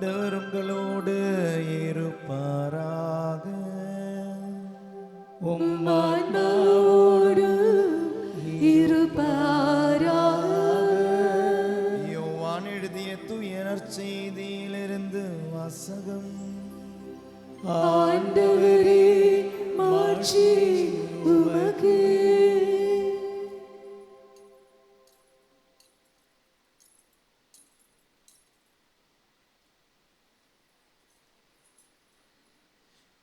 ஆண்டவர் உங்களோடு இருப்பாராக. உம்மான்மாவோடு இருப்பாராக. யோவான் எழுதிய தூய நற்செய்தியிலிருந்து வாசகம். ஆண்டவரே, மாட்சி உமக்கே.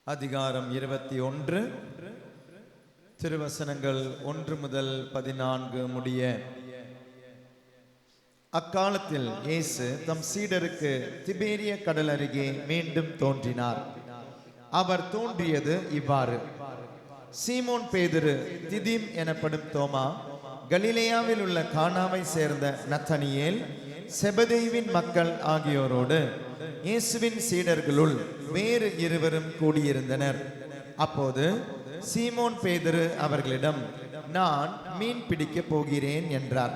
அதிகாரம் 21, திருவசனங்கள் 1 முதல் 14 முடிய. அக்காலத்தில் இயேசு தம் சீடருக்கு திபேரிய கடல் அருகே மீண்டும் தோன்றினார். அவர் தோன்றியது இவ்வாறு: சீமோன் பேதுரு, திதீம் எனப்படும் தோமா, கலிலேயாவில் உள்ள கானாவை சேர்ந்த நத்தனியேல், செபதேயுவின் மக்கள் ஆகியோரோடு இயேசுவின் சீடர்களுள் வேறு இருவரும் கூடியிருந்தனர். அப்போது சீமோன் பேதுரு அவர்களிடம், நான் மீன் பிடிக்கப் போகிறேன் என்றார்.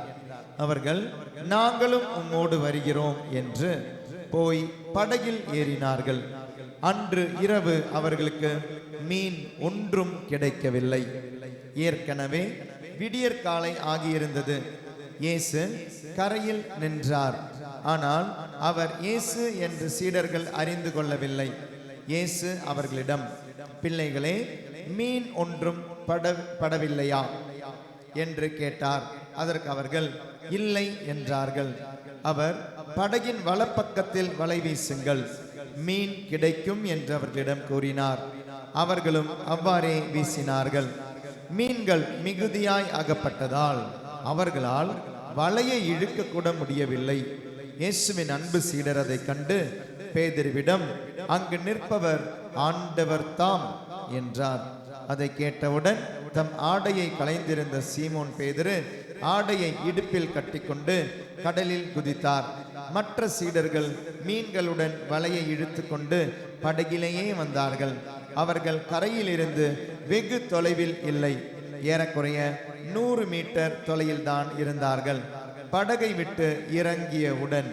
அவர்கள், நாங்களும் உம்மோடு வருகிறோம் என்று போய் படகில் ஏறினார்கள். அன்று இரவு அவர்களுக்கு மீன் ஒன்றும் கிடைக்கவில்லை. ஏற்கனவே விடியற்காலை ஆகியிருந்தது. இயேசு கரையில் நின்றார். ஆனால் அவர் இயேசு என்று சீடர்கள் அறிந்து கொள்ளவில்லை. இயேசு அவர்களிடம், பிள்ளைகளே, மீன் ஒன்றும் படவில்லையா என்று கேட்டார். அதற்கு அவர்கள், இல்லை என்றார்கள். அவர், படகின் வலப்பக்கத்தில் வலை வீசுங்கள், மீன் கிடைக்கும் என்று அவர்களிடம் கூறினார். அவர்களும் அவ்வாறே வீசினார்கள். மீன்கள் மிகுதியாய் அகப்பட்டதால் அவர்களால் வலையை இழுக்க கூட முடியவில்லை. இயேசுவின் அன்பு சீடர் அதை கண்டு பேதுருவிடம், அங்கு நிற்பவர் ஆண்டவர் தாம் என்றார். அதை கேட்டவுடன் தம் ஆடையை களைந்திருந்த சீமோன் பேதுரு ஆடையை இடுப்பில் கட்டிக்கொண்டு கடலில் குதித்தார். மற்ற சீடர்கள் மீன்களுடன் வலையை இழுத்து கொண்டு படகிலேயே வந்தார்கள். அவர்கள் கரையிலிருந்து வெகு தொலைவில் இல்லை, ஏறக்குறைய 100 மீட்டர் தொலையில்தான் இருந்தார்கள். படகை விட்டு இறங்கியவுடன்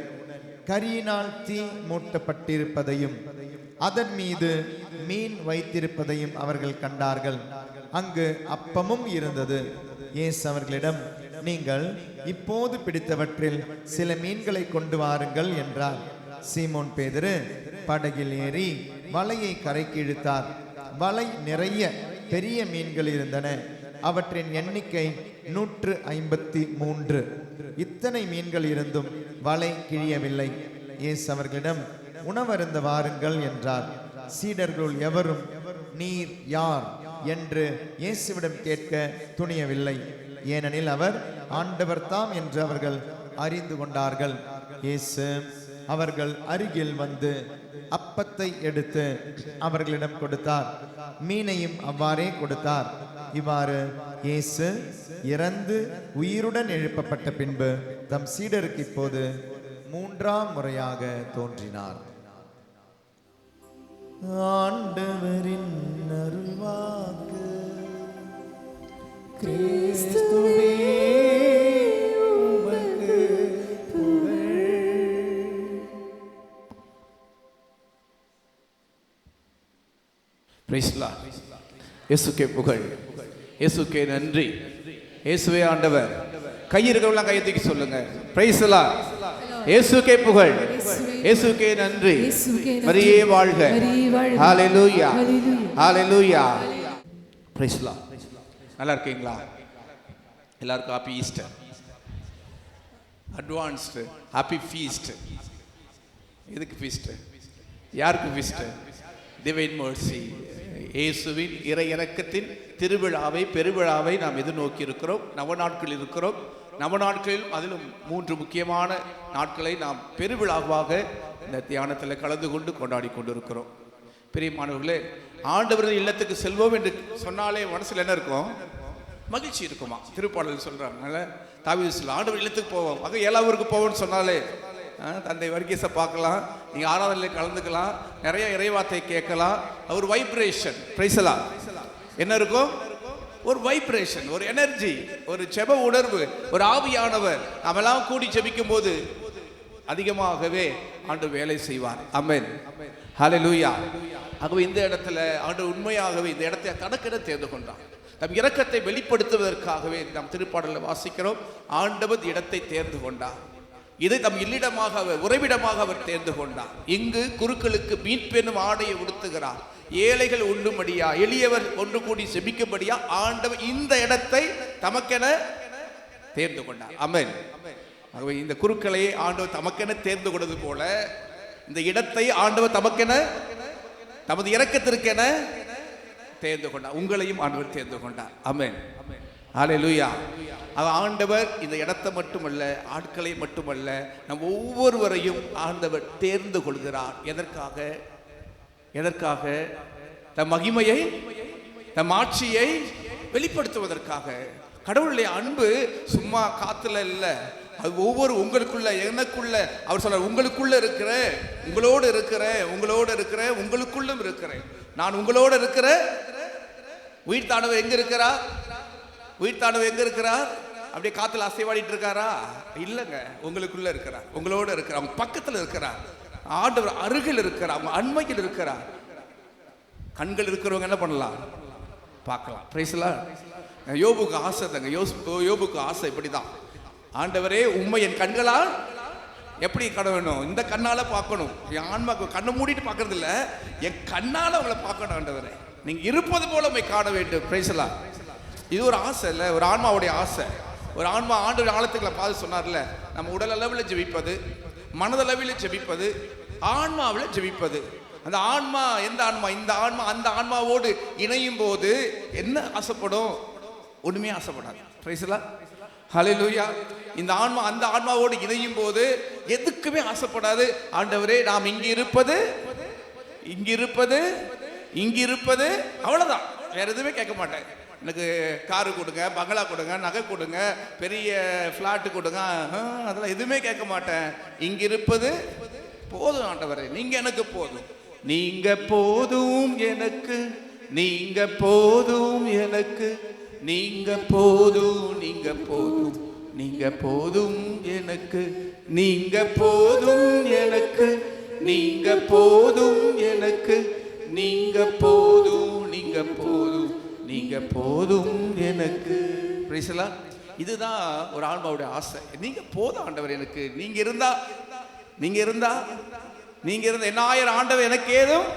கரியினால் தீ மூட்டப்பட்டிருப்பதையும் அதன் மீது மீன் வைத்திருப்பதையும் அவர்கள் கண்டார்கள். அங்கு அப்பமும் இருந்தது. இயேசு அவர்களிடம், நீங்கள் இப்போது பிடித்தவற்றில் சில மீன்களை கொண்டு வாருங்கள் என்றார். சீமோன் பேதுரு படகில் ஏறி வலையை கரைக்கு இழுத்தார். வலை நிறைய பெரிய மீன்கள் இருந்தன. அவற்றின் எண்ணிக்கை 153. இத்தனை மீன்கள் இருந்தும் வலை கிழியவில்லை. இயேசு அவர்களிடம், உணவருந்த வாருங்கள் என்றார். சீடர்களுள் எவரும் நீர் யார் என்று இயேசுவிடம் கேட்க துணியவில்லை. ஏனெனில் அவர் ஆண்டவர் தாம் என்று அவர்கள் அறிந்து கொண்டார்கள். இயேசு அவர்கள் அருகில் வந்து அப்பத்தை எடுத்து அவர்களிடம் கொடுத்தார். மீனையும் அவ்வாறே கொடுத்தார். இவ்வாறு இயேசு இறந்து உயிருடன் எழுப்பப்பட்ட பின்பு தம் சீடருக்கு இப்போது 3ஆம் முறையாக தோன்றினார். ஆண்டவரின் அருள்வாக்கு. கிறிஸ்துவே உமக்கு புகழ். Price the Lord. இயேசுக்கே புகழ், இயேசுக்கே நன்றி. இயேசுவே ஆண்டவர். கையிருக்கவெல்லாம் கையை தூக்கி சொல்லுங்க. Price the Lord. இயேசுக்கே புகழ், இயேசுக்கே நன்றி. மரியே வாழ்க. Hallelujah, hallelujah. Praise the lord. நல்லா இருக்கீங்களா? எல்லாருக்கும் happy Easter, advanced happy feast. எதுக்கு ஃபீஸ்ட்? யாருக்கு ஃபீஸ்ட்? டிவைன் மர்சி, இயேசுவின் இறை இரக்கத்தின் திருவிழாவை, பெருவிழாவை நாம் எதிர்நோக்கி இருக்கிறோம். நவநாட்கள் இருக்கிறோம். நவநாட்களில் அதிலும் 3 முக்கியமான நாட்களை நாம் பெருவிழாவாக இந்த தியானத்தில் கலந்து கொண்டு கொண்டாடி கொண்டிருக்கிறோம். பிரியமானவர்களே, ஆண்டவரின் இல்லத்துக்கு செல்வோம் என்று சொன்னாலே மனசில் என்ன இருக்கும்? மகிழ்ச்சி இருக்குமா? திருப்பாடல் சொல்கிறாங்க, தாவீது ஆண்டவர் இல்லத்துக்கு போவோம். அங்கே 7ஆம் ஊருக்கு போவோம்னு சொன்னாலே தந்தை வர்கீஸை பார்க்கலாம், நீங்கள் ஆராதனையில் கலந்துக்கலாம், நிறைய இறைவார்த்தை கேட்கலாம். ஒரு வைப்ரேஷன், பிரைசலா என்ன இருக்கும்? ஒரு வைப்ரேஷன், ஒரு எனர்ஜி, ஒரு ஜெப உணர்வு, ஒரு ஆவியானவர். நாமெல்லாம் கூடி ஜெபிக்கும் போது அதிகமாகவே ஆண்டவர் வேலை செய்வார். ஆமென். ஹல்லேலூயா. ஆகவே இந்த இடத்துல ஆண்டவர் உண்மையாகவே இந்த இடத்தை தனக்கென தேர்ந்து கொண்டார். நம் இரக்கத்தை வெளிப்படுத்துவதற்காகவே நாம் திருப்பாடலில் வாசிக்கிறோம், ஆண்டவர் இடத்தை தேர்ந்து கொண்டார். இதை தம் இல்லிடமாக உறைவிடமாக அவர் தேர்ந்து கொண்டார். இங்கு குருக்களுக்கு மீட்பெனும் ஆடையை உடுத்துகிறார். ஏழைகள் உண்ணும்படியா, எளியவர் ஒன்று கூடி செபிக்கும்படியா ஆண்டவர் இந்த இடத்தை தமக்கென தேர்ந்து கொண்டார். ஆமென். ஆகவே இந்த குருக்களை ஆண்டவர் தமக்கென தேர்ந்து கொண்டது போல இந்த இடத்தை ஆண்டவர் தமக்கென தமது இரக்கத்திற்கென தேர்ந்து கொண்டார். உங்களையும் ஆண்டவர் தேர்ந்து கொண்டார். ஆமென். ஹல்லேலூயா. ஆண்டவர் இந்த இடத்தை மட்டுமல்ல, ஆட்களை மட்டுமல்ல, நம் ஒவ்வொருவரையும் ஆண்டவர் தேர்ந்து கொள்கிறார். எதற்காக? எதற்காக? தம் மகிமையை, தம் ஆட்சியை வெளிப்படுத்துவதற்காக. கடவுளுடைய அன்பு சும்மா காத்துல இல்லை, அது ஒவ்வொரு உங்களுக்குள்ள, எனக்குள்ள. அவர் சொல்றார், உங்களுக்குள்ள இருக்கிற, உங்களோடு இருக்கிற, உங்களோடு இருக்கிற, உங்களுக்குள்ளும் இருக்கிறேன். நான் உங்களோடு இருக்கிற. உயிர்த்தானவர் எங்க இருக்கிறார்? உயிர்த்தானவர் எங்க இருக்கிறார்? அப்படியே காத்துல அசைவாடிட்டு இருக்காரா? இல்லைங்க, உங்களுக்குள்ள இருக்கிறார், உங்களோட இருக்கிறார், அவங்க பக்கத்தில் இருக்கிறார். ஆண்டவர் அருகில் இருக்கிறார், அவங்க அண்மையில் இருக்கிறார். கண்கள் இருக்கிறவங்க என்ன பண்ணலாம்? பார்க்கலாம். பிரைஸ்லாம். யோபுக்கு ஆசை தாங்க. யோபுக்கு ஆசை இப்படிதான், ஆண்டவரே உண்மை என் கண்களால் எப்படி காண வேணும்? இந்த கண்ணால பார்க்கணும். என் ஆன்மாக்கு கண்ணை மூடிட்டு பார்க்கறது இல்லை, என் கண்ணால அவங்களை பார்க்கணும். ஆண்டவரே நீங்க இருப்பது போல உண்மை காண வேண்டும். பிரைஸ்லாம். இது ஒரு ஆசை இல்லை, ஒரு ஆன்மாவுடைய ஆசை. ஒரு ஆன்மா ஆண்டவர் ஆழத்துக்களை பார்த்து சொன்னார்ல, நம்ம உடல் அளவில் ஜெபிப்பது, மனதளவில் ஜெபிப்பது, ஆன்மாவில் ஜெபிப்பது. அந்த ஆன்மா எந்த ஆன்மா? இந்த ஆன்மா அந்த ஆன்மாவோடு இணையும் போது என்ன ஆசைப்படும்? ஒண்ணுமே ஆசைப்படாது. பிரைஸ்லாம். ஹல்லேலூயா. இந்த ஆன்மா அந்த ஆன்மாவோடு இணையும் போது எதுக்குமே ஆசைப்படாது. ஆண்டவரே நாம் இங்கு இருப்பது, இங்கு இருப்பது, இங்கு இருப்பது, அவ்வளவுதான். வேற எதுவுமே கேட்க மாட்டேன். எனக்கு காரு கொடுங்க, பங்களா கொடுங்க, நகை கொடுங்க, பெரிய ஃப்ளாட்டு கொடுங்க, அதெல்லாம் எதுவுமே கேட்க மாட்டேன். இங்க இருப்பது போதும் ஆண்டவரே, நீங்க எனக்கு போதும். நீங்க போதும் எனக்கு, நீங்க போதும் எனக்கு, நீங்க போதும், நீங்க போதும், நீங்க போதும் எனக்கு, நீங்க போதும் எனக்கு, நீங்க போதும் எனக்கு, நீங்க போதும், நீங்க போதும், நீங்க போதும் எனக்கு. பிரைஸ்லாம். இதுதான் ஒரு ஆன்மாவுடைய ஆசை. நீங்க போதும் ஆண்டவர் எனக்கு. நீங்க இருந்தா, நீங்க இருந்தா, நீங்க இருந்தா என்ன ஆயிரம் ஆண்டவர் எனக்கு ஏதும்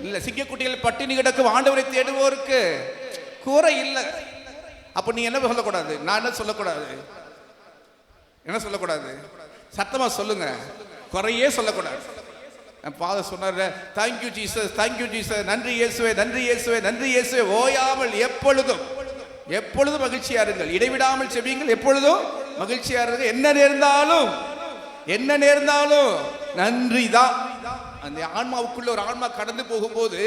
இல்ல. சிங்கக்குட்டிகள் பட்டினி கிடக்கும் ஆண்டவரை தேடுவோருக்கு குறை இல்லை. அப்ப நீங்க என்ன சொல்லக்கூடாது? நான் என்ன சொல்லக்கூடாது? என்ன சொல்லக்கூடாது? சத்தமா சொல்லுங்க, குறையே சொல்லக்கூடாது. என் ஃபாதர் சொன்னார், தேங்க்யூ ஜீசஸ், தேங்க்யூ ஜீசஸ், நன்றி இயேசுவே, நன்றி இயேசுவே, நன்றி இயேசுவே, ஓயாமல் எப்பொழுதும் எப்பொழுதும் மகிழ்ச்சியா இருங்கள், இடைவிடாமல் செபியுங்கள், எப்பொழுதும் மகிழ்ச்சியா இருங்கள், என்ன நேர்ந்தாலும், என்ன நேர்ந்தாலும் நன்றி தான். அந்த ஆன்மாவுக்குள்ள ஒரு ஆன்மா கடந்து போகும்போது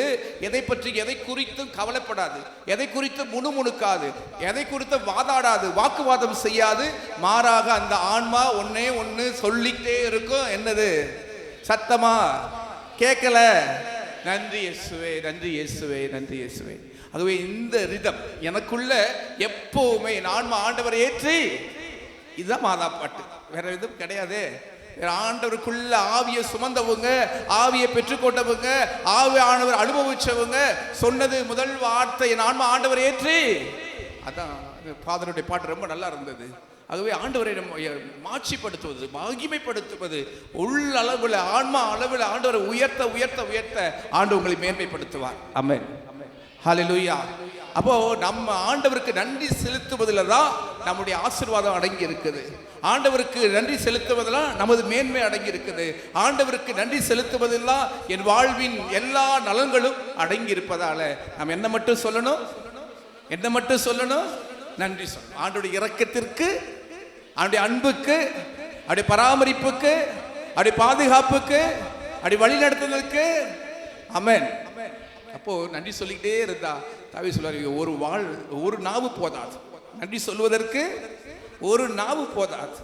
எதை பற்றி எதை குறித்தும் கவலைப்படாது, எதை குறித்து முணுமுணுக்காது, எதை குறித்து வாதாடாது, வாக்குவாதம் செய்யாது. மாறாக அந்த ஆன்மா ஒன்னே ஒன்று சொல்லிட்டே இருக்கும். என்னது? சத்தமா கேட்கல, நன்றி இயேசுவே, நன்றி இயேசுவே, நன்றி இயேசுவே. ஆகவே இந்த ரிதம் எனக்குள்ள எப்பவுமே ஆன்மா ஆண்டவரை ஏற்றி, இதுதான் மாதா பாட்டு, வேற எதுவும் கிடையாது. ஆண்டவருக்குள்ள ஆவியை சுமந்தவங்க, ஆவியை பெற்றுக்கொண்டவங்க, ஆவியானவர் அனுபவிச்சவங்க சொன்னது முதல் வார்த்தை, என் ஆன்மா ஆண்டவரை ஏற்றி. அதான் ஃபாதருடைய பாட்டு ரொம்ப நல்லா இருந்தது. ஆகவே ஆண்டவரை மாட்சிப்படுத்துவது, மகிமைப்படுத்துவது, உள்ள அளவில் ஆன்மா அளவில் ஆண்டவரை உயர்த்த உயர்த்த உயர்த்த ஆண்டவர் உங்களை மேன்மைப்படுத்துவார். ஆமென். ஹல்லேலூயா. அப்போ நம்ம ஆண்டவருக்கு நன்றி செலுத்துவதில் தான் நம்முடைய ஆசீர்வாதம் அடங்கி இருக்குது. ஆண்டவருக்கு நன்றி செலுத்துவதெல்லாம் நமது மேன்மை அடங்கி இருக்குது. ஆண்டவருக்கு நன்றி செலுத்துவதெல்லாம் என் வாழ்வின் எல்லா நலன்களும் அடங்கி இருப்பதால நாம் என்ன மட்டும் சொல்லணும்? என்ன மட்டும் சொல்லணும்? நன்றி சொல்லணும். ஆண்டோடைய இரக்கத்திற்கு, அவருடைய அன்புக்கு, அவருடைய பராமரிப்புக்கு, அவருடைய பாதுகாப்புக்கு, அவருடைய வழி நடத்துதலுக்கு. ஆமென். அப்போ நன்றி சொல்லிக்கிட்டே இருந்தா தாவீது சொல்றாரு, ஒரு நாவு போதாது. நன்றி சொல்வதற்கு ஒரு நாவு போதாது,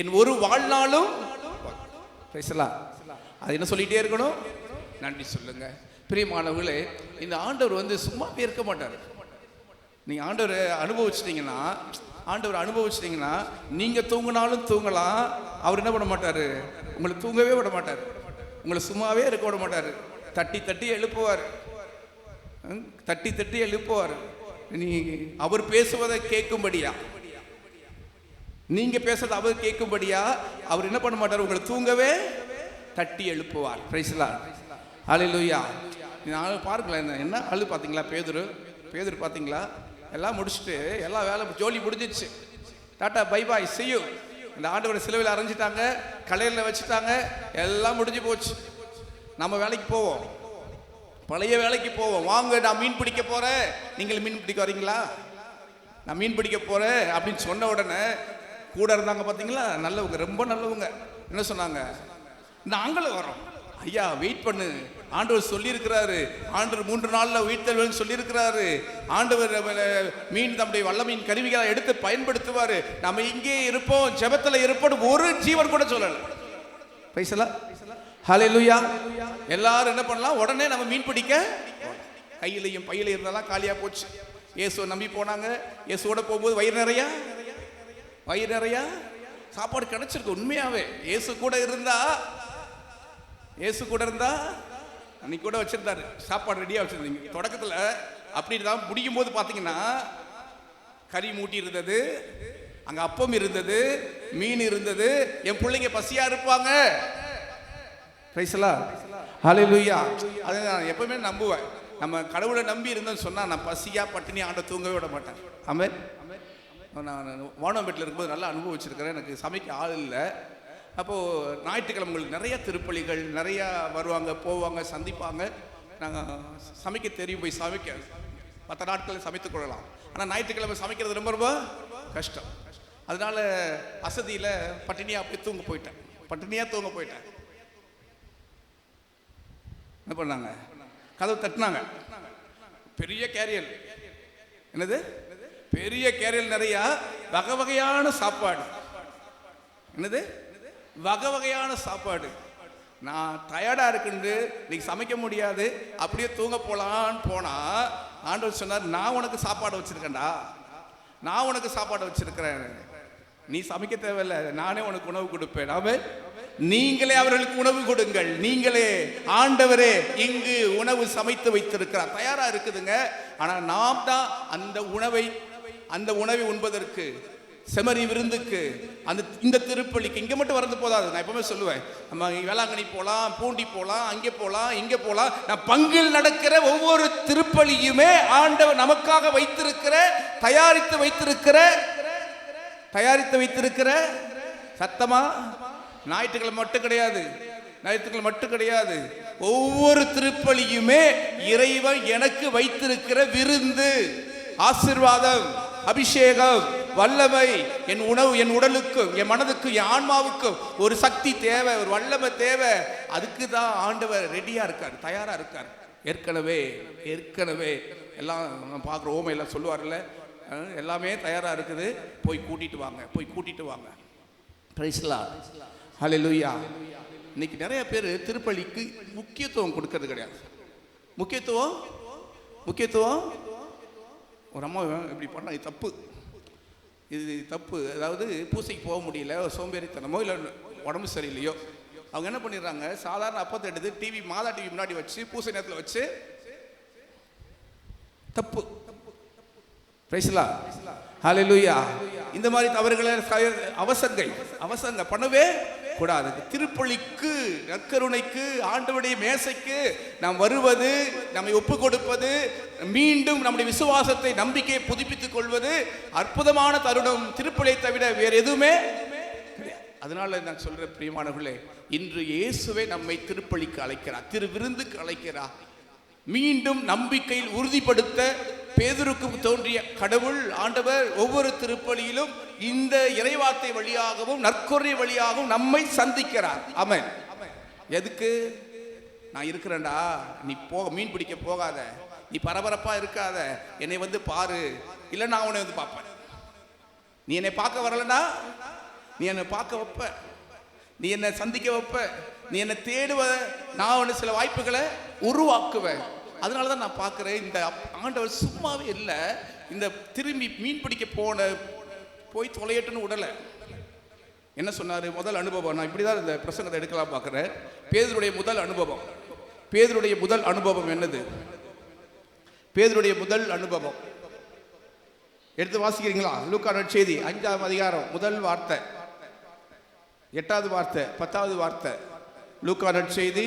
என் ஒரு வாழ்நாளும் பேசலாம். அது என்ன சொல்லிட்டே இருக்கணும்? நன்றி சொல்லுங்க. பிரியமானவர்களே, இந்த ஆண்டவர் சும்மாவே இருக்க மாட்டார். நீங்க ஆண்டவரை அனுபவிச்சிட்டீங்கன்னா, ஆண்டவர் அனுபவிச்சிட்டீங்கன்னா நீங்க தூங்கினாலும் தூங்கலாம், அவர் என்ன பண்ண மாட்டாரு, உங்களை தூங்கவே விட மாட்டார், உங்களை சும்மாவே இருக்க விட மாட்டார். தட்டி தட்டி எழுப்புவார், தட்டி தட்டி எழுப்புவார். நீ அவர் பேசுவதை கேட்கும்படியா, நீங்க பேசுறத அவர் கேட்கும்படியா அவர் என்ன பண்ண மாட்டார், உங்களை தூங்கவே தட்டி எழுப்புவார். Price the lord. ஹல்லேலூயா. நான் பார்க்கல என்ன ஆளு பார்த்தீங்களா, பேதுரு பார்த்தீங்களா, எல்லாம் முடிச்சுட்டு எல்லா வேலை ஜோலி முடிஞ்சிச்சு, tata bye bye see you. இந்த ஆண்டவரை சிலுவையில் அரைஞ்சிட்டாங்க, கலையில் வச்சுட்டாங்க, எல்லாம் முடிஞ்சு போச்சு. நம்ம வேலைக்கு போவோம், பழைய வேலைக்கு போவோம். வாங்க நான் மீன் பிடிக்க போறேன், நீங்கள் மீன் பிடிக்க வரீங்களா, நான் மீன் பிடிக்க போறேன் அப்படின்னு சொன்ன உடனே கூட இருந்தாங்க பார்த்தீங்களா, நல்லவங்க, ரொம்ப நல்லவங்க, என்ன சொன்னாங்க, நாங்களும் வரோம். ஐயா வெயிட் பண்ணு, ஆண்டவர் சொல்லியிருக்கிறாரு, ஆண்டவர் 3 நாள்ல உயிர்த்தெழுவேன்னு சொல்லியிருக்கிறாரு, ஆண்டவர் மீன் நம்முடைய வல்லமையின் கருவிகளை எடுத்து பயன்படுத்துவாரு, நம்ம இங்கே இருப்போம், ஜெபத்தில் இருப்போம், ஒரு ஜீவன் கூட சொல்லல. பைசலா ஹல்லேலூயா. எல்லாரும் என்ன பண்ணலாம், உடனே நம்ம மீன் பிடிக்க, கையிலையும் பையில இருந்தெல்லாம் காலியா போச்சு. இயேசுவை நம்பி போனாங்க, இயேசுவோட போகும்போது வயிறு நிறையா சாப்பாடு கிடைச்சிருக்கு. உண்மையாவே இயேசு கூட இருந்தா அன்னைக்கு கூட வச்சிருந்தாரு, சாப்பாடு ரெடியா வச்சிருந்தீங்க. தொடக்கத்துல அப்படி தான், முடியும் போது பாத்தீங்கன்னா கறி மூட்டி இருந்தது, அங்க அப்பம் இருந்தது, மீன் இருந்தது. என் பிள்ளைங்க பசியா இருப்பாங்க. Praise the lord. ஹல்லேலூயா. அதை நான் எப்பவுமே நம்புவேன். நம்ம கடவுளை நம்பி இருந்தோம்னு சொன்னா நான் பசியா பட்டினி ஆண்ட தூங்கவே விட மாட்டேன். ஆமென். நான் வானம்பேட்டில் இருக்கும்போது நல்லா அனுபவிச்சிருக்கிறேன். எனக்கு சமைக்க ஆள் இல்லை. அப்போது ஞாயிற்றுக்கிழமைங்களுக்கு நிறைய திருப்பலிகள் நிறையா வருவாங்க, போவாங்க, சந்திப்பாங்க. நாங்கள் சமைக்க தெரியும், போய் சமைக்க 10 நாட்களில் சமைத்து கொள்ளலாம். ஆனால் ஞாயிற்றுக்கிழமை சமைக்கிறது ரொம்ப ரொம்ப கஷ்டம். அதனால வசதியில் பட்டினியாக போய் தூங்க போயிட்டேன். என்ன பண்ணாங்க, கதவு தட்டினாங்க, பெரிய கேரியல், என்னது பெரிய கேரியல், நிறையா வகை வகையான சாப்பாடு. என்னது வகை சாப்பாடு. நான் டயர்டா இருக்குன்னு நீங்க சமைக்க முடியாது, அப்படியே தூங்க போலான்னு போனா ஆண்டவர் சொன்னார், நான் உனக்கு சாப்பாடு வச்சிருக்கிறேன், நீ சமைக்க தேவையில்லை, நானே உனக்கு உணவு கொடுப்பேன். ஆமென். நீங்களே அவர்களுக்கு உணவு கொடுங்கள். நீங்களே, ஆண்டவரே இங்கு உணவு சமைத்து வைத்திருக்கிறார், தயாரா இருக்குதுங்க. ஆனா நாம் தான் அந்த உணவை உண்பதற்கு, செமரி விருந்துக்கு, இந்த திருப்பலிக்கு இங்கே மட்டும் வரது போதாது. நான் எப்பவுமே சொல்லுவேன், நம்ம வேளாங்கண்ணி போகலாம், பூண்டி போகலாம், அங்கே போகலாம், இங்கே போகலாம். நான் பங்கில் நடக்கிற ஒவ்வொரு திருப்பலியுமே ஆண்டவர் நமக்காக தயாரித்து வைத்திருக்கிற சத்தமா. ஞாயிற்றுக்கிழமை மட்டும் கிடையாது, ஒவ்வொரு திருப்பலியுமே இறைவன் எனக்கு வைத்திருக்கிற விருந்து, ஆசீர்வாதம், அபிஷேகம், வல்லமை. என் உணவு, என் உடலுக்கும், என் மனதுக்கும், என் ஆன்மாவுக்கும் ஒரு சக்தி தேவை, ஒரு வல்லமை தேவை. அதுக்கு தான் ஆண்டவர் ரெடியா இருக்கார், தயாரா இருக்கார். ஏற்கனவே எல்லாம் பார்க்குற ஓமையெல்லாம் சொல்லுவார்ல, எல்லாமே தயாரா இருக்குது, போய் கூட்டிட்டு வாங்க. Praise the lord. ஹல்லேலூயா. இன்னைக்கு நிறைய பேர் திருப்பலிக்கு முக்கியத்துவம் கொடுக்கறது கிடையாது. முக்கியத்துவம் ஒரு அம்மா இப்படி பண்ண இது தப்பு. அதாவது பூசைக்கு போக முடியல, சோம்பேறித்தனமோ இல்லை உடம்பு சரியில்லையோ, அவங்க என்ன பண்ணிடுறாங்க, சாதாரண அப்பத்தை எடுத்து மாதா டிவி முன்னாடி வச்சு பூசை நேரத்தில் வச்சு தப்பு. Praise the lord. ஹல்லேலூயா. இந்த மாதிரி தவறுகளை அவசங்க பண்ணவே கூடாது. திருப்பலிக்கு, நற்கருணைக்கு, ஆண்டவருடைய மேசைக்கு நாம் வருவது, நம்மை ஒப்பு கொடுப்பது, மீண்டும் நம்முடைய விசுவாசத்தை, நம்பிக்கையை புதுப்பித்துக் கொள்வது அற்புதமான தருணம். திருப்பலியை தவிர வேற எதுவுமே கிடையாது. அதனால நான் சொல்ற பிரியமானவர்களே, இன்று இயேசுவே நம்மை திருப்பலிக்கு அழைக்கிறார், திருவிருந்துக்கு அழைக்கிறார். மீண்டும் நம்பிக்கையில் உறுதிப்படுத்த பேதுருக்கு தோன்றிய கடவுள் ஆண்டவர் ஒவ்வொரு திருப்பலியிலும் இந்த இறைவார்த்தை வழியாகவும் நற்கொரை வழியாகவும் நம்மை சந்திக்கிறார். ஆமென். எதுக்கு? நான் இருக்கிறேன்டா, நீ மீன் பிடிக்க போகாத, நீ பரபரப்பா இருக்காத, என்னை வந்து பாரு, இல்லை நான் உன்னை வந்து பார்ப்பேன். நீ என்னை பார்க்க வரலனா, நீ என்னை பார்க்க வைப்ப, நீ என்னை சந்திக்க வைப்ப, நீ என்னை தேடுவ, நான் உன்னை சில வாய்ப்புகளை உருவாக்குவேன். அதனால தான் நான் பார்க்குறேன், இந்த ஆண்டவர் சும்மாவே இல்லை, இந்த திரும்பி மீன் பிடிக்க போய் தொலையட்டுன்னு விடலை. என்ன சொன்னார்? முதல் அனுபவம். நான் இப்படி தான் இந்த பிரசங்கத்தை எடுக்கலாம் பார்க்குறேன். பேதுருடைய முதல் அனுபவம். பேதுருடைய முதல் அனுபவம் என்னது? பேதுருடைய முதல் அனுபவம் எடுத்து வாசிக்கிறீங்களா? லூக்கா நற்செய்தி 5ஆம் அதிகாரம் முதல் வார்த்தை, 8வது வார்த்தை, 10வது வார்த்தை. லூக்கா நற்செய்தி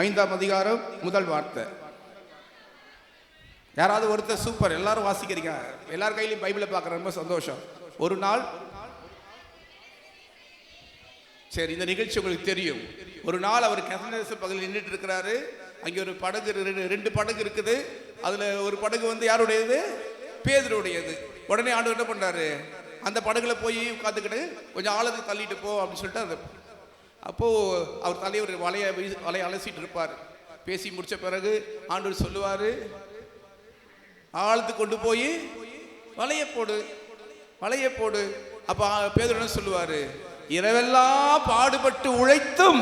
5ஆம் அதிகாரம் முதல் வார்த்தை. யாராவது ஒருத்தர் சூப்பர், எல்லாரும் வாசிக்கிறீங்க, எல்லார் கையிலையும் பைபிளை பார்க்குற, ரொம்ப சந்தோஷம். ஒரு நாள், சரி இந்த நிகழ்ச்சி உங்களுக்கு தெரியும். ஒரு நாள் அவர் கெசனேசு பகுதியில் நின்றுட்டு இருக்கிறாரு. அங்கே ஒரு படகு, ரெண்டு படகு இருக்குது. அதில் ஒரு படகு வந்து யாருடையது? பேதுருடையது. உடனே ஆண்டவர் என்ன பண்ணாரு? அந்த படகுல போய் உட்காந்துக்கிட்டு கொஞ்சம் ஆழத்துக்கு தள்ளிட்டு போ அப்படின்னு சொல்லிட்டு அப்போது அவர் தலைவர் வலையை அலசிட்டு இருப்பார். பேசி முடித்த பிறகு ஆண்டவர் சொல்லுவார், ஆழத்துக்கு கொண்டு போய் வலையை போடு, வலையை போடு. அப்போ பேதுரு என்ன சொல்லுவார்? இரவெல்லாம் பாடுபட்டு உழைத்தும்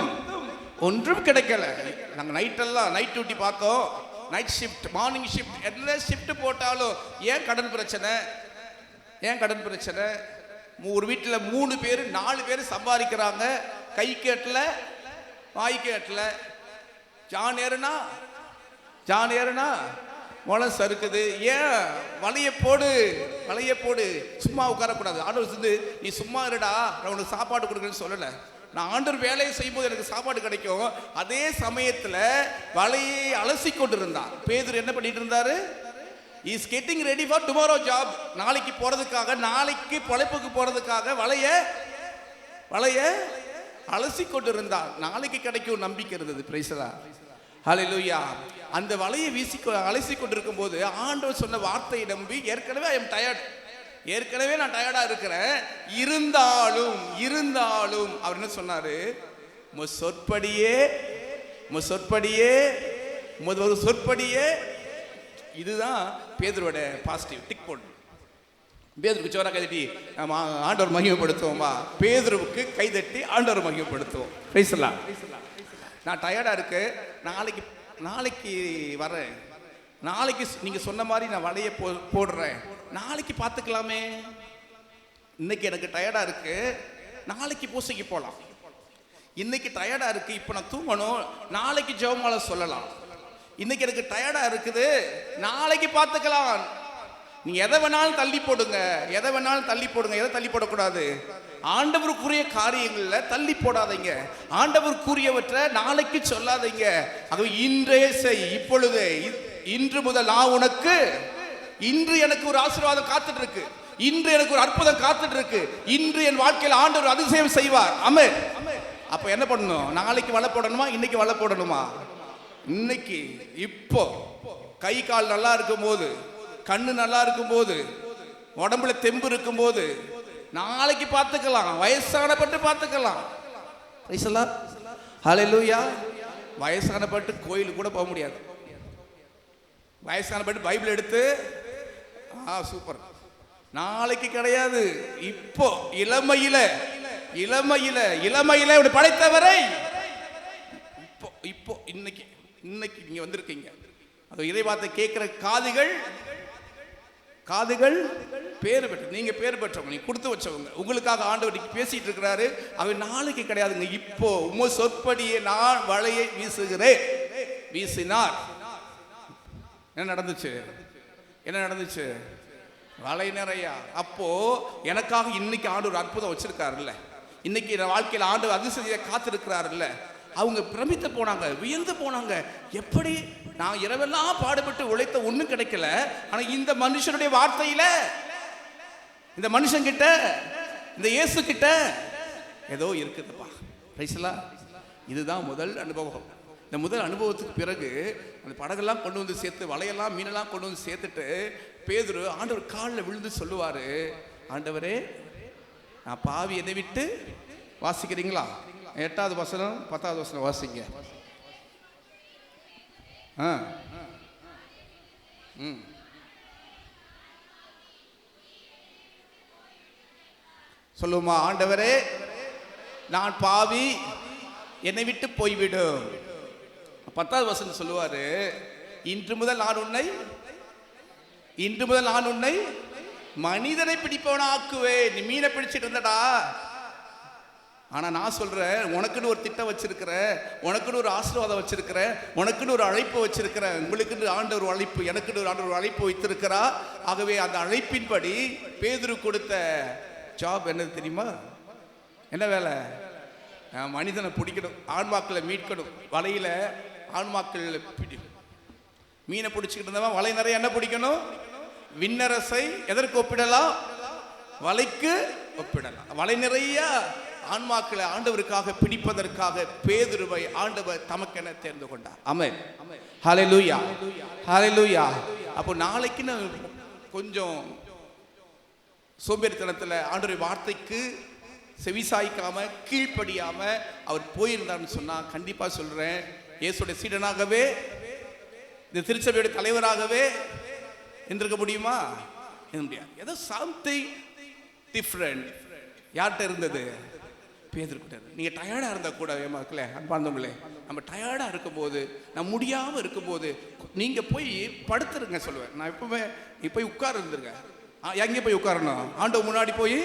ஒன்றும் கிடைக்கல. நாங்கள் நைட் டியூட்டி பார்த்தோம், நைட் ஷிஃப்ட், மார்னிங் ஷிஃப்ட், என்ன ஷிஃப்ட் போட்டாலும் ஏன் கடன் பிரச்சனை? ஏன் கடன் பிரச்சனை? ஒரு வீட்டில் 3 பேர் 4 பேர் சம்பாதிக்கிறாங்க, கை கேட்டல வாய் கேட்டல. ஜான் ஏறுனா முளம் சறுக்குது. ஏன்? வலையை போடு, வலையை போடு. சும்மா உட்காரக்கூடாது. ஆண்டவர் வந்து நீ சும்மா இருடா, நான் உனக்கு சாப்பாடு கொடுக்குறேன்னு சொல்லலை. நான் ஆண்டவர் வேலையை செய்யும்போது எனக்கு சாப்பாடு கிடைக்கும். அதே சமயத்தில் வலையை அலசி கொண்டு இருந்தார். பேதுரு என்ன பண்ணிட்டு இருந்தாரு? Is getting ready for tomorrow job. நாளைக்கு போறதுக்காக, நாளைக்கு பொழைப்புக்கு போறதுக்காக வலைய அலசி கொண்டு இருந்தார். நாளைக்கு கிடைக்கும் நம்பிக்கை இருந்தது. Price the lord, hallelujah. அந்த வலையை அலசி கொண்டிருக்கும் போது ஆண்டவர் சொன்ன வார்த்தையை நம்பி, ஏற்கனவே ஐ எம் டயர்ட், ஏற்கனவே நான் டயர்டா இருக்கிறேன், இருந்தாலும் அவர் என்ன சொன்னாரு? சொற்படியே. இதுதான் பேதுருவோட பாசிட்டிவ் டிக் போடு. பேதுருக்கு சோரா கைதட்டி ஆண்டவர் மகிமைப்படுத்துவோமா? பேதுருவுக்கு கைதட்டி ஆண்டவர் மகிமைப்படுத்துவோம். Praise the lord. நான் டயர்டா இருக்கு, நாளைக்கு வரேன், நாளைக்கு நீங்க சொன்ன மாதிரி நான் வலையை போடுறேன், நாளைக்கு பார்த்துக்கலாமே. இன்னைக்கு எனக்கு டயர்டா இருக்கு, நாளைக்கு பூசைக்கு போகலாம். இன்னைக்கு டயர்டா இருக்கு, இப்போ நான் தூங்கணும், நாளைக்கு ஜெபமாலை சொல்லலாம். இன்னைக்கு எனக்கு டயர்டா இருக்குது, நாளைக்கு பார்த்துக்கலாம். நீங்க எதை வேணாலும் தள்ளி போடுங்க, எதை தள்ளி போடக்கூடாது. ஆண்டவருக்குரிய காரியங்கள்ல தள்ளி போடாதீங்க. ஆண்டவருக்குரியவற்றை நாளைக்கு சொல்லாதீங்க. ஆகவே இன்றே செய், இப்பொழுதே, இன்று முதல் நான் உனக்கு, இன்று எனக்கு ஒரு ஆசீர்வாதம் காத்துட்டு இருக்கு, இன்று எனக்கு ஒரு அற்புதம் காத்துட்டு இருக்கு, இன்று என் வாழ்க்கையில் ஆண்டவர் அதிசயம் செய்வார். ஆமென். அப்ப என்ன பண்ணணும்? நாளைக்கு வலை போடணுமா? இன்னைக்கு வலை போடணுமா? இன்னைக்கு, இப்போ கை கால் நல்லா இருக்கும் போது, கண்ணு நல்லா இருக்கும் போது, உடம்புல தெம்பு இருக்கும் போது, நாளைக்கு பார்த்துக்கலாம், வயசானப்பட்டு பார்த்துக்கலாம். பிரைஸ் தி லார்ட், ஹல்லேலூயா. வயசானப்பட்டு கோயிலுக்கு கூட போக முடியாது. வயசானப்பட்டு பைபிள் எடுத்து சூப்பர், நாளைக்கு கிடையாது, இப்போ இளமையில இப்படி படைத்தவரை இப்போ இன்னைக்கு நீங்க வந்திருக்கீங்க. அது இறைவார்த்தை கேட்கிற காதுகள் பேர் பெற்ற, நீங்க பேர் பெற்றவங்க, நீங்க கொடுத்து வச்சவங்க. உங்களுக்காக ஆண்டவர் பேசிட்டு இருக்கிறாரு. அவர் நாளைக்கு கிடையாதுங்க, இப்போ. உமது சொற்படியே நான் வலையை வீசினார். என்ன நடந்துச்சு? வலை நிறையா. அப்போ எனக்காக இன்னைக்கு ஆண்டவர் அற்புதம் வச்சிருக்காருல்ல, இன்னைக்கு என் வாழ்க்கையில் ஆண்டவர் அதிசயத்தை காத்திருக்கிறாருல்ல. அவங்க பிரமித்து போனாங்க, வியந்து போனாங்க. எப்படி நான் இரவெல்லாம் பாடுபட்டு உழைத்த ஒன்றும் கிடைக்கல, ஆனா இந்த மனுஷனுடைய வார்த்தையில, இந்த மனுஷன் கிட்ட, இந்த இயேசு கிட்ட ஏதோ இருக்குதுப்பா. Price the Lord. இதுதான் முதல் அனுபவம். இந்த முதல் அனுபவத்துக்கு பிறகு அந்த படகெல்லாம் கொண்டு வந்து சேர்த்து, வலையெல்லாம் மீனெல்லாம் கொண்டு வந்து சேர்த்துட்டு பேதுரு ஆண்டவர் காலில் விழுந்து சொல்லுவாரு, ஆண்டவரே நான் பாவி, என்னை விட்டு. வாசிக்கிறீங்களா? 8வது வசனம் 10வது வசனம் வாசிங்க. சொல்லுமா? ஆண்டவரே நான் பாவி, என்னை விட்டு போய்விடும். 10வது வசனம் சொல்லுவாரு, இன்று முதல் நான் உன்னை மனிதனை பிடிப்பவனா ஆக்குவேன். நீ மீனை பிடிச்சிட்டு இருந்தடா, ஆனால் நான் சொல்கிறேன், உனக்குன்னு ஒரு திட்டம் வச்சிருக்கிறேன், உனக்குன்னு ஒரு ஆசீர்வாதம் வச்சிருக்கிறேன், உனக்குன்னு ஒரு அழைப்பு வச்சிருக்கிறேன். உங்களுக்குன்னு ஆண்டவர் ஒரு அழைப்பு, எனக்குன்னு ஒரு ஆண்டவர் ஒரு அழைப்பு வைத்திருக்கிறா. ஆகவே அந்த அழைப்பின்படி பேதுரு கொடுத்த ஜாப் என்னது தெரியுமா? என்ன வேலை? மனிதனை பிடிக்கணும், ஆன்மாக்களை மீட்கணும். வலையில் ஆன்மாக்கள் மீனை பிடிச்சிக்கிட்டு இருந்தவன் வலை நிறைய என்ன பிடிக்கணும்? விண்ணரசை எதற்கு ஒப்பிடலாம்? வலைக்கு ஒப்பிடலாம். வலை நிறைய ஆன்மாக்களை ஆண்டவருக்காக பிடிப்பதற்காக பேதுருவை ஆண்டவர் தமக்கென தேர்ந்து கொண்டார். ஆமென். ஹல்லேலூயா, ஹல்லேலூயா. அப்போ நாளைக்கு நான் கொஞ்சம் சோம்பேறித்தனத்தில் ஆண்டவருடைய வார்த்தைக்கு செவிசாய்க்காம கீழ்ப்படியாம அவர் போயிருந்தார்னு சொன்னா, கண்டிப்பா சொல்றேன், இயேசுடைய சீடனாகவே இந்த திருச்சபையுடைய தலைவராகவே இருந்திருக்க முடியுமா? முடியாது. ஏதோ சம்திங் டிஃப்ரெண்ட் யார்கிட்ட இருந்தது? பேதுருக்கிட்ட. நீங்கள் டயர்டாக இருந்தால் கூட மக்களே, அன்பார்ந்தவங்களே, நம்ம டயர்டாக இருக்கும்போது, நம்ம முடியாமல் இருக்கும்போது நீங்கள் போய் படுத்துருங்க சொல்லுவேன். நான் எப்பவுமே போய் உட்கார இருந்துருங்க. எங்கே போய் உட்காரணும்? ஆண்டவர் முன்னாடி போய்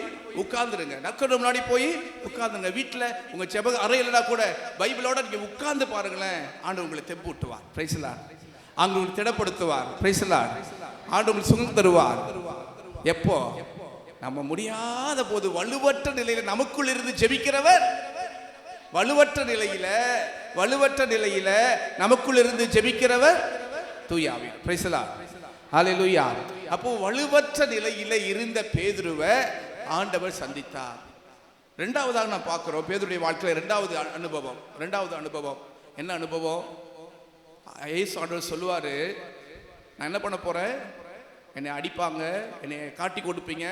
உட்கார்ந்துருங்க. நக்கர் முன்னாடி போய் உட்கார்ந்துருங்க. வீட்டில் உங்கள் செப அறையிலனா கூட பைபிளோட நீங்கள் உட்கார்ந்து பாருங்களேன். ஆண்டவர் உங்களை தெம்பு விட்டுவார். Price the Lord. ஆண்டவர் திடப்படுத்துவார். Price the Lord. ஆண்டவர் சுகம் தருவார். எப்போ? நம்ம முடியாத போது, வலுவற்ற நிலையில நமக்குள் இருந்து ஜெபிக்கிறவர், வலுவற்ற நிலையில நமக்குள் இருந்து ஜெபிக்கிறவர் தூய ஆவியானவர். Praise the lord. ஹல்லேலூயா. அப்போ வலுவற்ற நிலையில இருந்த பேதுருவை ஆண்டவர் சந்தித்தார். இரண்டாவதாக நான் பார்க்கிறோம் பேதுருடைய வாழ்க்கையில இரண்டாவது அனுபவம். என்ன அனுபவம்? இயேசு ஆண்டவர் சொல்லுவாரு, நான் என்ன பண்ண போறேன்? என்னை அடிப்பாங்க, என்னை காட்டி கொடுப்பீங்க,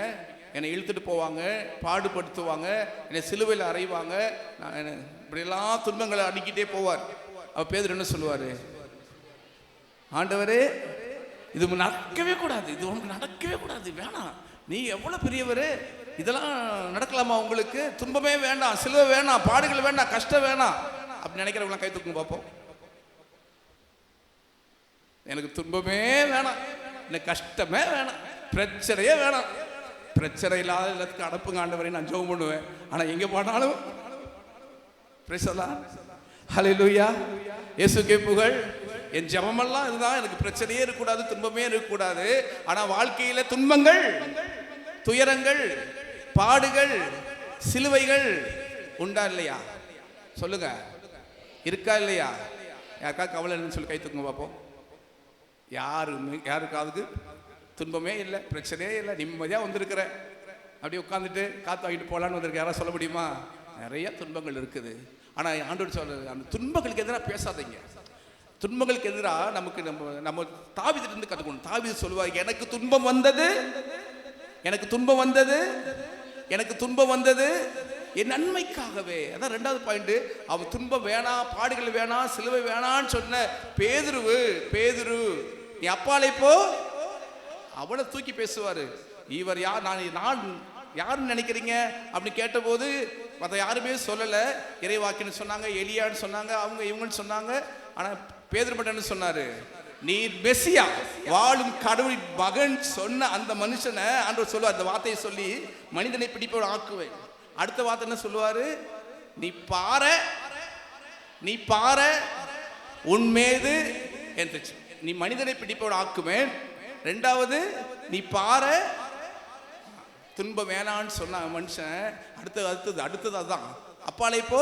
என்னை இழுத்துட்டு போவாங்க, பாடுபடுத்துவாங்க, என்னை சிலுவையில் அறைவாங்க, நான் இப்படியெல்லாம் துன்பங்களை அடிக்கிட்டே போவார். அப்ப பேதுரு என்ன சொல்லுவாரு? ஆண்டவரே, இது நடக்கவே கூடாது, இது உனக்கு நடக்கவே கூடாது, வேணாம், நீ எவ்வளவு பெரியவர், இதெல்லாம் நடக்கலாமா உங்களுக்கு? துன்பமே வேண்டாம், சிலுவை வேணாம், பாடுகள் வேண்டாம், கஷ்டம் வேணாம் அப்படி நினைக்கிறவங்களாம் கை தூக்குங்க பார்ப்போம். எனக்கு துன்பமே வேணாம், எனக்கு கஷ்டமே வேணாம், பிரச்சனையே வேணாம், பிரச்சனை இல்லாத எல்லாத்துக்கும் அனுப்புங்க ஆண்டவரை, நான் ஜெபம் பண்ணுவேன். ஆனா எங்க போனாலும் பிரைஸ் தி லார்ட். ஹல்லேலூயா. இயேசுவுக்கே புகழ். என் ஜெபமெல்லாம் இதுதான், எனக்கு பிரச்சனையே இருக்கக்கூடாது, துன்பமே இருக்கக்கூடாது. ஆனா வாழ்க்கையில துன்பங்கள், துயரங்கள், பாடுகள், சிலுவைகள் உண்டா இல்லையா? சொல்லுங்க, இருக்கா இல்லையா? யாருக்கா கவலை சொல்லி கை தூக்குங்க பார்ப்போம். யாருக்காவது துன்பமே இல்லை, பிரச்சனையே இல்லை, நிம்மதியாக வந்திருக்கிற, அப்படியே உட்காந்துட்டு காற்று வாங்கிட்டு போகலான்னு வந்திருக்க, யாராவது சொல்ல முடியுமா? நிறைய துன்பங்கள் இருக்குது. ஆனால் ஆண்டவர் சொல்றது, அந்த துன்பங்களுக்கு எதிராக பேசாதீங்க. துன்பங்களுக்கு எதிராக நம்ம தாவீதிலிருந்து கற்றுக்கணும். தாவீது சொல்லுவார், எனக்கு துன்பம் வந்தது என் நன்மைக்காகவே. அதான் ரெண்டாவது பாயிண்ட். அவன் துன்பம் வேணாம், பாடுகள் வேணாம், சிலுவை வேணான்னு சொன்ன பேதுரு நீ அப்பாலே போ, அவளை தூக்கி பேசுவாரு. இவர் யார், நான் யாருன்னு நினைக்கிறீங்க அப்படின்னு கேட்டபோது மற்ற யாருமே சொல்லலை. இறைவாக்கின்னு சொன்னாங்க, எலியான்னு சொன்னாங்க, அவங்க இவங்கன்னு சொன்னாங்க. ஆனால் பேதுரு மட்டும் என்ன சொன்னாரு? நீ மெசியா, வாழும் கடவுளின் மகன் சொன்ன அந்த மனுஷனை ஆண்டவர் சொல்லுவார். அந்த வார்த்தையை சொல்லி மனிதனை பிடிப்பவர் ஆக்குவேன். அடுத்த வார்த்தை என்ன சொல்லுவாரு? நீ பார உன்மேது என்றுச்சு. நீ மனிதனை பிடிப்பவர் ஆக்குவேன். ரெண்டாவது, நீ பார துன்பம் வேணான்னு சொன்ன மனுஷன் அடுத்தது அதான் அப்பாலே போ.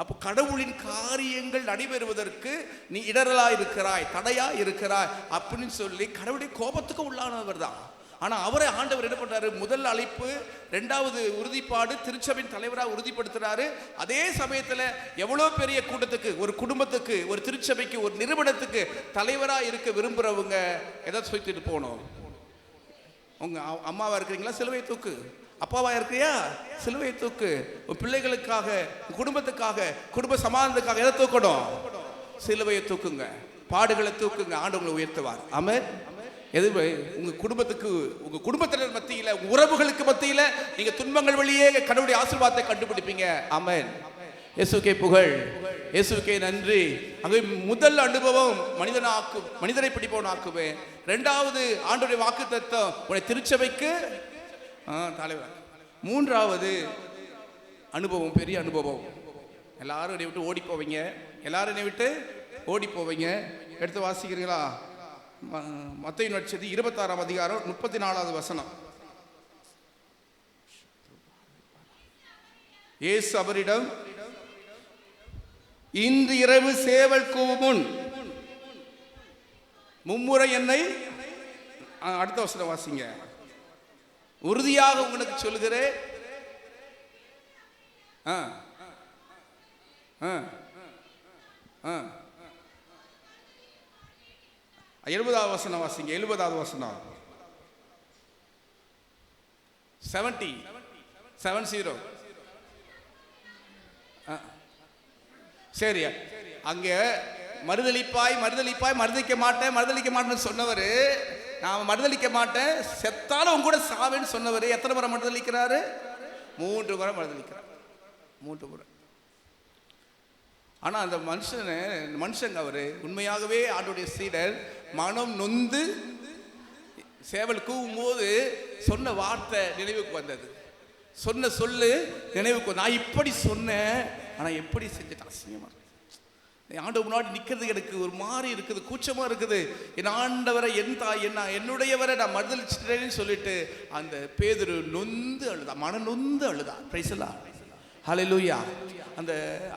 அப்போ கடவுளின் காரியங்கள் நடைபெறுவதற்கு நீ இடரலா இருக்கிறாய், தடையா இருக்கிறாய் அப்படின்னு சொல்லி கடவுளுடைய கோபத்துக்கு உள்ளானவர் தான். ஆனா அவரை ஆண்டவர் என்ன பண்றாரு? முதல் அழைப்பு, இரண்டாவது உறுதிப்பாடு, திருச்சபையின் தலைவராக உறுதிப்படுத்துறாரு. அதே சமயத்துல எவ்வளவு பெரிய கூட்டத்துக்கு, ஒரு குடும்பத்துக்கு, ஒரு திருச்சபைக்கு, ஒரு நிறுவனத்துக்கு தலைவராக இருக்க விரும்புறவங்க எதை சொல்லிட்டு போகணும்? உங்க அம்மாவா இருக்கிறீங்களா? சிலுவை தூக்கு. அப்பாவா இருக்கிறியா? சிலுவை தூக்கு. உன் பிள்ளைகளுக்காக, குடும்பத்துக்காக, குடும்ப சமாதானத்துக்காக எதை தூக்கணும்? சிலுவையை தூக்குங்க, பாடுகளை தூக்குங்க, ஆண்டவங்களை உயர்த்துவார். ஆமென். உங்க குடும்பத்துக்கு, உங்க குடும்பத்தினர் மத்தியில, உங்க உறவுகளுக்கு மத்தியில நீங்க துன்பங்கள் வழியே கடவுளுடைய ஆசீர்வாதத்தை கண்டுபிடிப்பீங்க. ஆமென். இயேசுவுக்கே புகழ், இயேசுவுக்கே நன்றி. அங்கே முதல் அனுபவம் மனிதனை பிடிப்பவன் ஆக்குவேன். இரண்டாவது ஆண்டவருடைய வாக்குத்தத்தம் உன்னை திருச்சபைக்கு தலைவர். மூன்றாவது அனுபவம், பெரிய அனுபவம். எல்லாரும் என்னை விட்டு ஓடி போவீங்க, எல்லாரும் என்னை விட்டு ஓடி போவீங்க. எடுத்து வாசிக்கிறீங்களா? மத்தேயு நற்செய்தி 26ஆம் அதிகாரம் 34வது வசனம். இயேசு அவரிடம், இன்று இரவு சேவல் கூவும் முன் மும்முறை என்னை, அடுத்த வசனம் வாசிங்க, உறுதியாக உங்களுக்கு சொல்லுகிறேன். 70வது வசனம் வாசிங்க. 70வது வசனம். 70 சரி. அங்க மறுதலிப்பாய் மறுதலிப்பாய் மறுதலிக்க மாட்டேன் மறுதலிக்க மாட்டேன்னு சொன்னவர், நான் மறுதலிக்க மாட்டேன் செத்தாலும் உங்க கூட சாவேன்னு சொன்னவர் எத்தனை முறை மறுதலிக்கிறாரு? 3 முறை மறுதலிக்கிறார். 3 முறை. ஆனா அந்த மனுஷங்க அவரு உண்மையாகவே ஆண்டவருடைய சீடர் மனம் நொந்து சேவல் கூவும் போது சொன்ன வார்த்தை நினைவுக்கு வந்தது. சொன்ன சொல்லு நினைவுக்கு வந்து, நான் இப்படி சொன்னேன் ஆனா எப்படி செஞ்சுட்டேன், அசிங்கமா ஆண்டவர் முன்னாடி நிற்கிறது எனக்கு ஒரு மாதிரி இருக்குது, கூச்சமா இருக்குது. என் ஆண்டவரை, என் தாய், என்னுடையவரை நான் மறுதலிச்சிட்டேன்னு சொல்லிட்டு அந்த பேதுரு நொந்து அழுதா, மன நொந்து அழுதா. Praise the lord. ஹல்லேலூயா.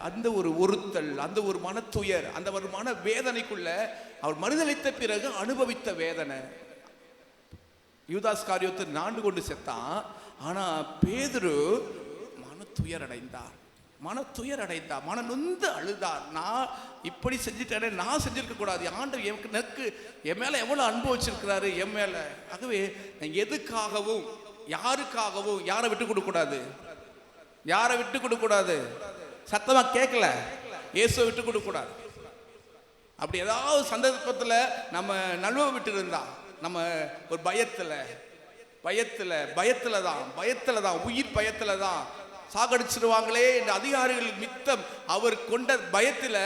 அந்த ஒரு ஒருத்தல், அந்த ஒரு மனத்துயர், அந்த ஒரு மன வேதனைக்குள்ள அவர் மறுதலித்த பிறகு அனுபவித்த வேதனை. யூதாஸ் காரியோத்து நாண்டு கொண்டு செத்தான். ஆனா பேதுரு மனத்துயர் அடைந்தார், மன நொந்து அழுதார். நான் இப்படி செஞ்சுட்டேனே, நான் செஞ்சிருக்க கூடாது. ஆண்டவர் எனக்கு என் மேல எவ்வளவு அன்பு வச்சிருக்கிறாரு என் மேல. ஆகவே எதுக்காகவும் யாருக்காகவும் யாரை விட்டு கொடுக்க கூடாது, யாரை விட்டு கொடுக்க கூடாது. சத்தமா கேட்கல, இயேசுவை விட்டு கொடுக்க கூடாது. அப்படி ஏதாவது சந்தர்ப்பத்தில் நம்ம நழுவ விட்டு இருந்தா, நம்ம ஒரு பயத்துல தான் உயிர் பயத்துல தான் சாகடிச்சிருவாங்களே என்ற அதிகாரிகள் மித்தம் அவர் கொண்ட பயத்தில்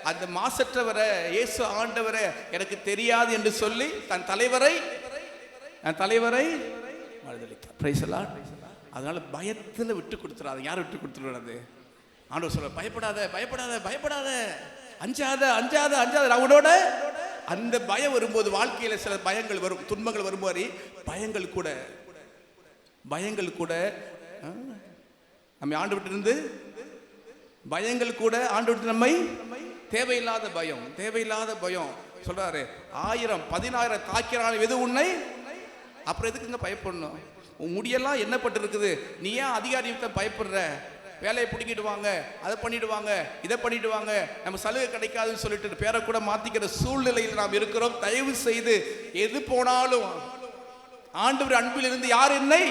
அந்த மாசற்றவரை, இயேசு ஆண்டவரை எனக்கு தெரியாது என்று சொல்லி தன் தலைவரை மறுதலித்தார். Price the Lord. அதனால பயத்தில் விட்டு கொடுத்துறாது. யார் விட்டு கொடுத்துருவாது? ஆண்டவர் சொல்ற, பயப்படாத பயப்படாத பயப்படாத, அஞ்சாத அஞ்சாத அஞ்சாத. அவனோட அந்த பயம் வரும்போது வாழ்க்கையில சில பயங்கள் வரும், துன்பங்கள் வரும்போது பயங்கள் கூட நம்ம ஆண்டு விட்டு இருந்து பயங்கள் கூட ஆண்டு விட்டு நம்மை தேவையில்லாத பயம் சொல்றாரு. 1000 10000 தாக்கிறான் எது உன்னை, அப்புறம் எதுக்குங்க பயப்படணும்? உன் முடியெல்லாம் என்ன பட்டு இருக்குது, நீ ஏன் அதிகாரியை பயப்படுற? வேலையை பிடிக்கிடுவாங்க, அதை பண்ணிடுவாங்க, இதை பண்ணிடுவாங்க, நம்ம சலுகை கிடைக்காதுன்னு சொல்லிட்டு பேரை கூட மாத்திக்கிற சூழ்நிலையில் நாம் இருக்கிறோம். தயவு செய்து எது போனாலும் ஆண்டவர் அன்பில் இருந்து யார் என்னை,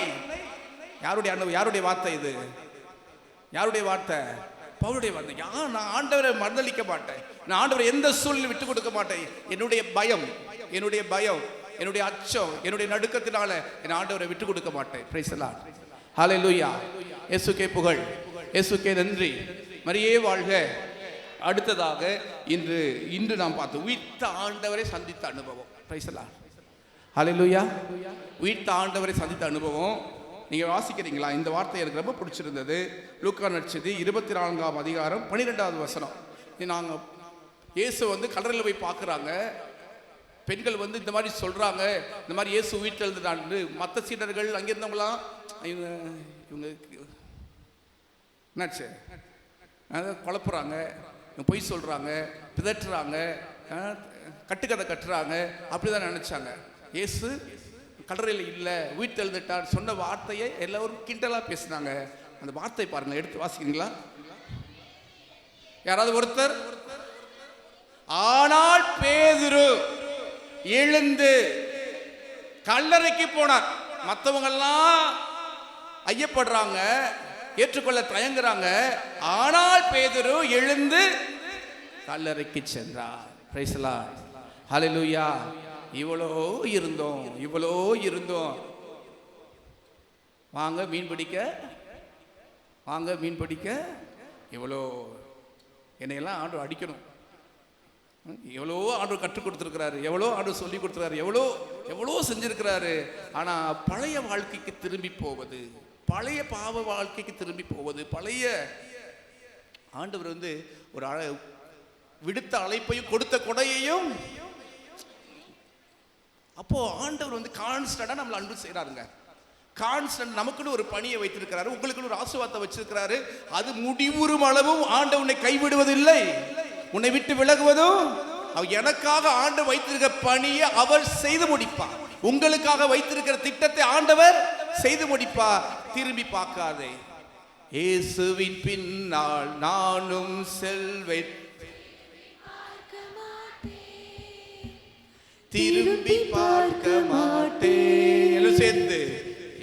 யாருடைய வார்த்தை இது? யாருடைய வார்த்தை? பவுலுடைய வார்த்தை. நான் ஆண்டவரை மறுதலிக்க மாட்டேன், நான் ஆண்டவரை எந்த சூழ்நிலை விட்டு கொடுக்க மாட்டேன். என்னுடைய பயம், என்னுடைய அச்சம், என்னுடைய நடுக்கத்தினால என் ஆண்டவரை விட்டு கொடுக்க மாட்டேன். Price the lord. ஹல்லேலூயா. இயேசுக்கே புகழ், இயேசுக்கே நன்றி, மரியே வாழ்க. அடுத்ததாக இன்று நாம் பார்த்தோம் உயிர்த்த ஆண்டவரை சந்தித்த அனுபவம். Praise the lord. ஹல்லேலூயா. உயிர்த்த ஆண்டவரை சந்தித்த அனுபவம் நீங்க வாசிக்கிறீங்களா? இந்த வார்த்தை எனக்கு ரொம்ப பிடிச்சிருந்தது. லூக்கா நற்செய்தி 24ஆம் அதிகாரம் 12வது வசனம். நாங்கள் இயேசு கடலில் போய் பார்க்குறாங்க. பெண்கள் இந்த மாதிரி சொல்றாங்க, இந்த மாதிரி இயேசு உயிர்த்து எழுதுறான்னு. மற்ற சீடர்கள் அங்கே இருந்தவங்களாம் இவங்க என்னாச்சு குழப்புறாங்க, பொய் சொல்றாங்க, பிதற்றுறாங்க, கட்டுக்கதை கட்டுறாங்க, அப்படிதான் நினைச்சாங்க. இயேசு கடலில் இல்லை, உயிர்த்து எழுதிட்டார் சொன்ன வார்த்தையை எல்லாரும் கிண்டலா பேசினாங்க. அந்த வார்த்தை பாருங்க, எடுத்து வாசிக்கிறீங்களா? யாராவது ஒருத்தர்? ஆனால் பேதுரு எழுந்து கல்லறைக்கு போனார். மற்றவங்க எல்லாம் ஐயப்படுறாங்க, ஏற்றுக்கொள்ள தயங்குறாங்க. ஆனால் பேதுரு எழுந்து கல்லறைக்கு சென்றார். Praise the lord. ஹல்லேலூயா. இவ்வளோ இருந்தோம், வாங்க மீன் பிடிக்க, இவ்வளோ என்னையெல்லாம் ஆண்டவர் அடிக்கணும், எவ்வளோ ஆண்டவர் கற்றுக் கொடுத்துருக்கிறாரு, எவ்வளோ ஆண்டவர் சொல்லி கொடுத்துருக்காரு, எவ்வளோ செஞ்சிருக்கிறாரு. ஆனால் பழைய வாழ்க்கைக்கு திரும்பி போவது, பழைய பாவ வாழ்க்கைக்கு திரும்பி போவது. பழைய ஆண்டவர் ஒரு விடுத்த அழைப்பையும் கொடுத்த கொடையையும், அப்போ ஆண்டவர் கான்ஸ்டன்டா நம்மளை அன்பு செய்யறாருங்க. கான்ஸ்டன்ட் நமக்குன்னு ஒரு பணியை வைத்திருக்கிறாரு, உங்களுக்குன்னு ஒரு ஆசீர்வாதத்தை வச்சிருக்கிறாரு. அது முடிவுறும் அளவும் ஆண்டவர் உன்னை கைவிடுவதில்லை, உன்னை விட்டு விலகுவதும். அவர் எனக்காக ஆண்டவர் வைத்திருக்கிற பணியை அவர் செய்து முடிப்பார். உங்களுக்காக வைத்திருக்கிற திட்டத்தை ஆண்டவர் செய்து முடிப்பார். திரும்பி பார்க்காதே. இயேசுவின் பின்னால் நானும் செல்வேன், திரும்பி பார்க்க மாட்டேன். எல்லாம் சேர்ந்து,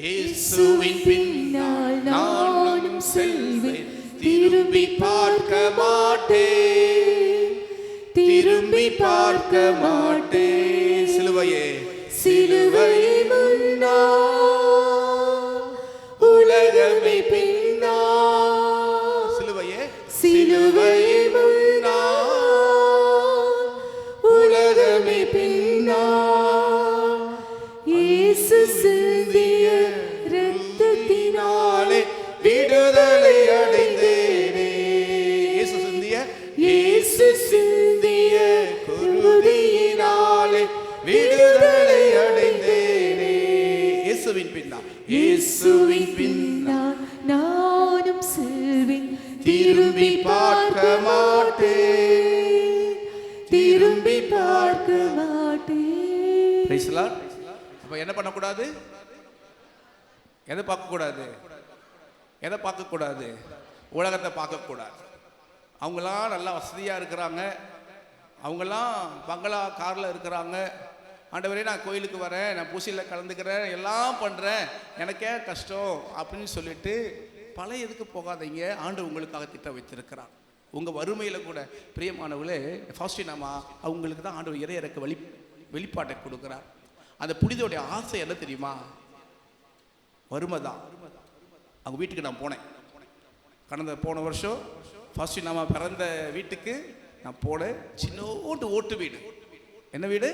இயேசுவின் பின்னால் நானும் செல்வேன், திரும்பி பார்க்க மாட்டேன், திரும்பி பார்க்க மாட்டேன். சிலுவையே சிலுவையை முன்னா, உலகமே பின்னா. சிலுவையே சிலுவையை முன்னா, உலகமே பின்னா. இயேசு சிந்திய இரத்தத்தினாலே விடுதலை அடைந்தேனே. இயேசு சிந்திய, இயேசு சிந்திய குருதியினாலே விடுதலை அடைந்தேனே. இயேசுவின் பின்னால், இயேசுவின் பின்னால் நானும் செல்வேன், திரும்பி பார்க்க மாட்டேன், திரும்பி பார்க்க மாட்டேன். Praise the Lord. அப்ப என்ன பண்ணக்கூடாது? எதை பார்க்கக்கூடாது? எதை பார்க்கக்கூடாது? உலகத்தை பார்க்கக்கூடாது. அவங்களாம் நல்லா வசதியாக இருக்கிறாங்க, அவங்களாம் பங்களா காரில் இருக்கிறாங்க. ஆண்டவரே நான் கோயிலுக்கு வரேன், நான் பூசையில் கலந்துக்கிறேன், எல்லாம் பண்ணுறேன், எனக்கே கஷ்டம் அப்படின்னு சொல்லிட்டு பழைய எதுக்கு போகாதீங்க. ஆண்டு உங்களுக்காக திட்டம் வைத்திருக்கிறார். உங்கள் வறுமையில் கூட பிரியமானவர்களே, ஃபர்ஸ்ட் நம்ம அவங்களுக்கு தான் ஆண்டு இறையறக்க வெளிப்பாட்டை கொடுக்குறார். அந்த புனிதோடைய ஆசை என்ன தெரியுமா? வறுமை தான். அவங்க வீட்டுக்கு நான் போனேன். போன வருஷம் ஃபர்ஸ்ட் நம்ம பிறந்த வீட்டுக்கு நான் போனேன். சின்னோண்டு ஓட்டு வீடு. என்ன வீடு?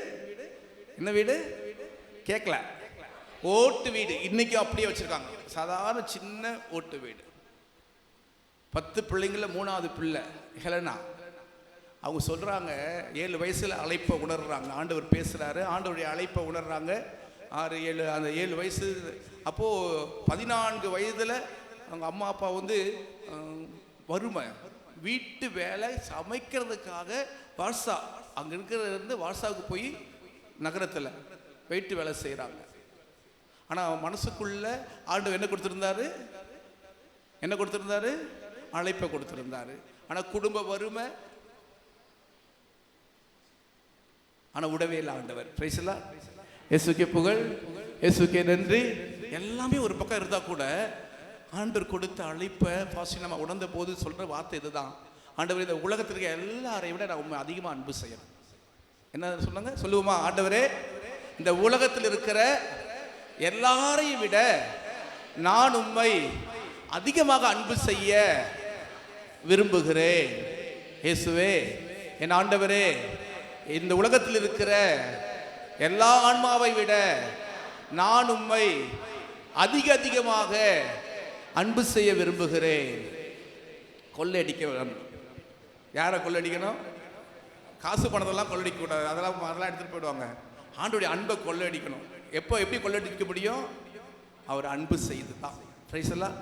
என்ன வீடு? கேட்கல. ஓட்டு வீடு. இன்னைக்கு அப்படியே வச்சிருக்காங்க. சாதாரண சின்ன ஓட்டு வீடு. 10 பிள்ளைங்கள 3வது பிள்ளை ஹெலனா. அவங்க சொல்றாங்க 7 வயசுல அழைப்பை உணர்றாங்க. ஆண்டவர் பேசுறாரு, ஆண்டவருடைய அழைப்பை உணர்றாங்க. 6, 7 அந்த 7 வயசு. அப்போ 14 வயதுல அவங்க அம்மா அப்பா வறுமை, வீட்டு வேலை சமைக்கிறதுக்காக வார்சா, அங்க இருக்கிறது இருந்து வார்சாவுக்கு போய் நகரத்தில் வீட்டு வேலை செய்கிறாங்க. ஆனால் மனசுக்குள்ள ஆண்டவர் என்ன கொடுத்துருந்தாரு? என்ன கொடுத்துருந்தாரு? அழைப்பை கொடுத்துருந்தாரு. ஆனால் குடும்ப வறுமை, ஆனால் உடவே இல்லை ஆண்டவர். பிரைஸ் எல்லாம் இயேசுக்கே புகழ், இயேசுக்கே நன்றி. எல்லாமே ஒரு பக்கம் இருந்தால் கூட ஆண்டவர் கொடுத்த அழைப்பை ஃபர்ஸ்ட் நம்ம உணர்ந்த போது சொல்கிற வார்த்தை இதுதான். ஆண்டவர் இந்த உலகத்திற்கு எல்லாரையும் விட நான் உண்மை அதிகமாக அன்பு செய்யணும். என்ன சொன்னாங்க? சொல்லுவோமா? ஆண்டவரே இந்த உலகத்தில் இருக்கிற எல்லாரையும் விட நான் உம்மை அதிகமாக அன்பு செய்ய விரும்புகிறேன். இயேசுவே என் ஆண்டவரே, இந்த உலகத்தில் இருக்கிற எல்லா ஆன்மாவை விட நான் உம்மை அதிகமாக அன்பு செய்ய விரும்புகிறேன். கொள்ளையடிக்க வேணும். யாரை கொள்ளையடிக்கணும்? காசு பணத்தெல்லாம் கொள்ளடிக்க கூடாது. அதெல்லாம் எடுத்துட்டு போயிடுவாங்க. ஆண்டவருடைய அன்பை கொள்ளையடிக்கணும். எப்படி கொள்ளையடிக்க முடியும்? அவர் அன்பு செய்து தான். பிரைஸ் எல்லாம்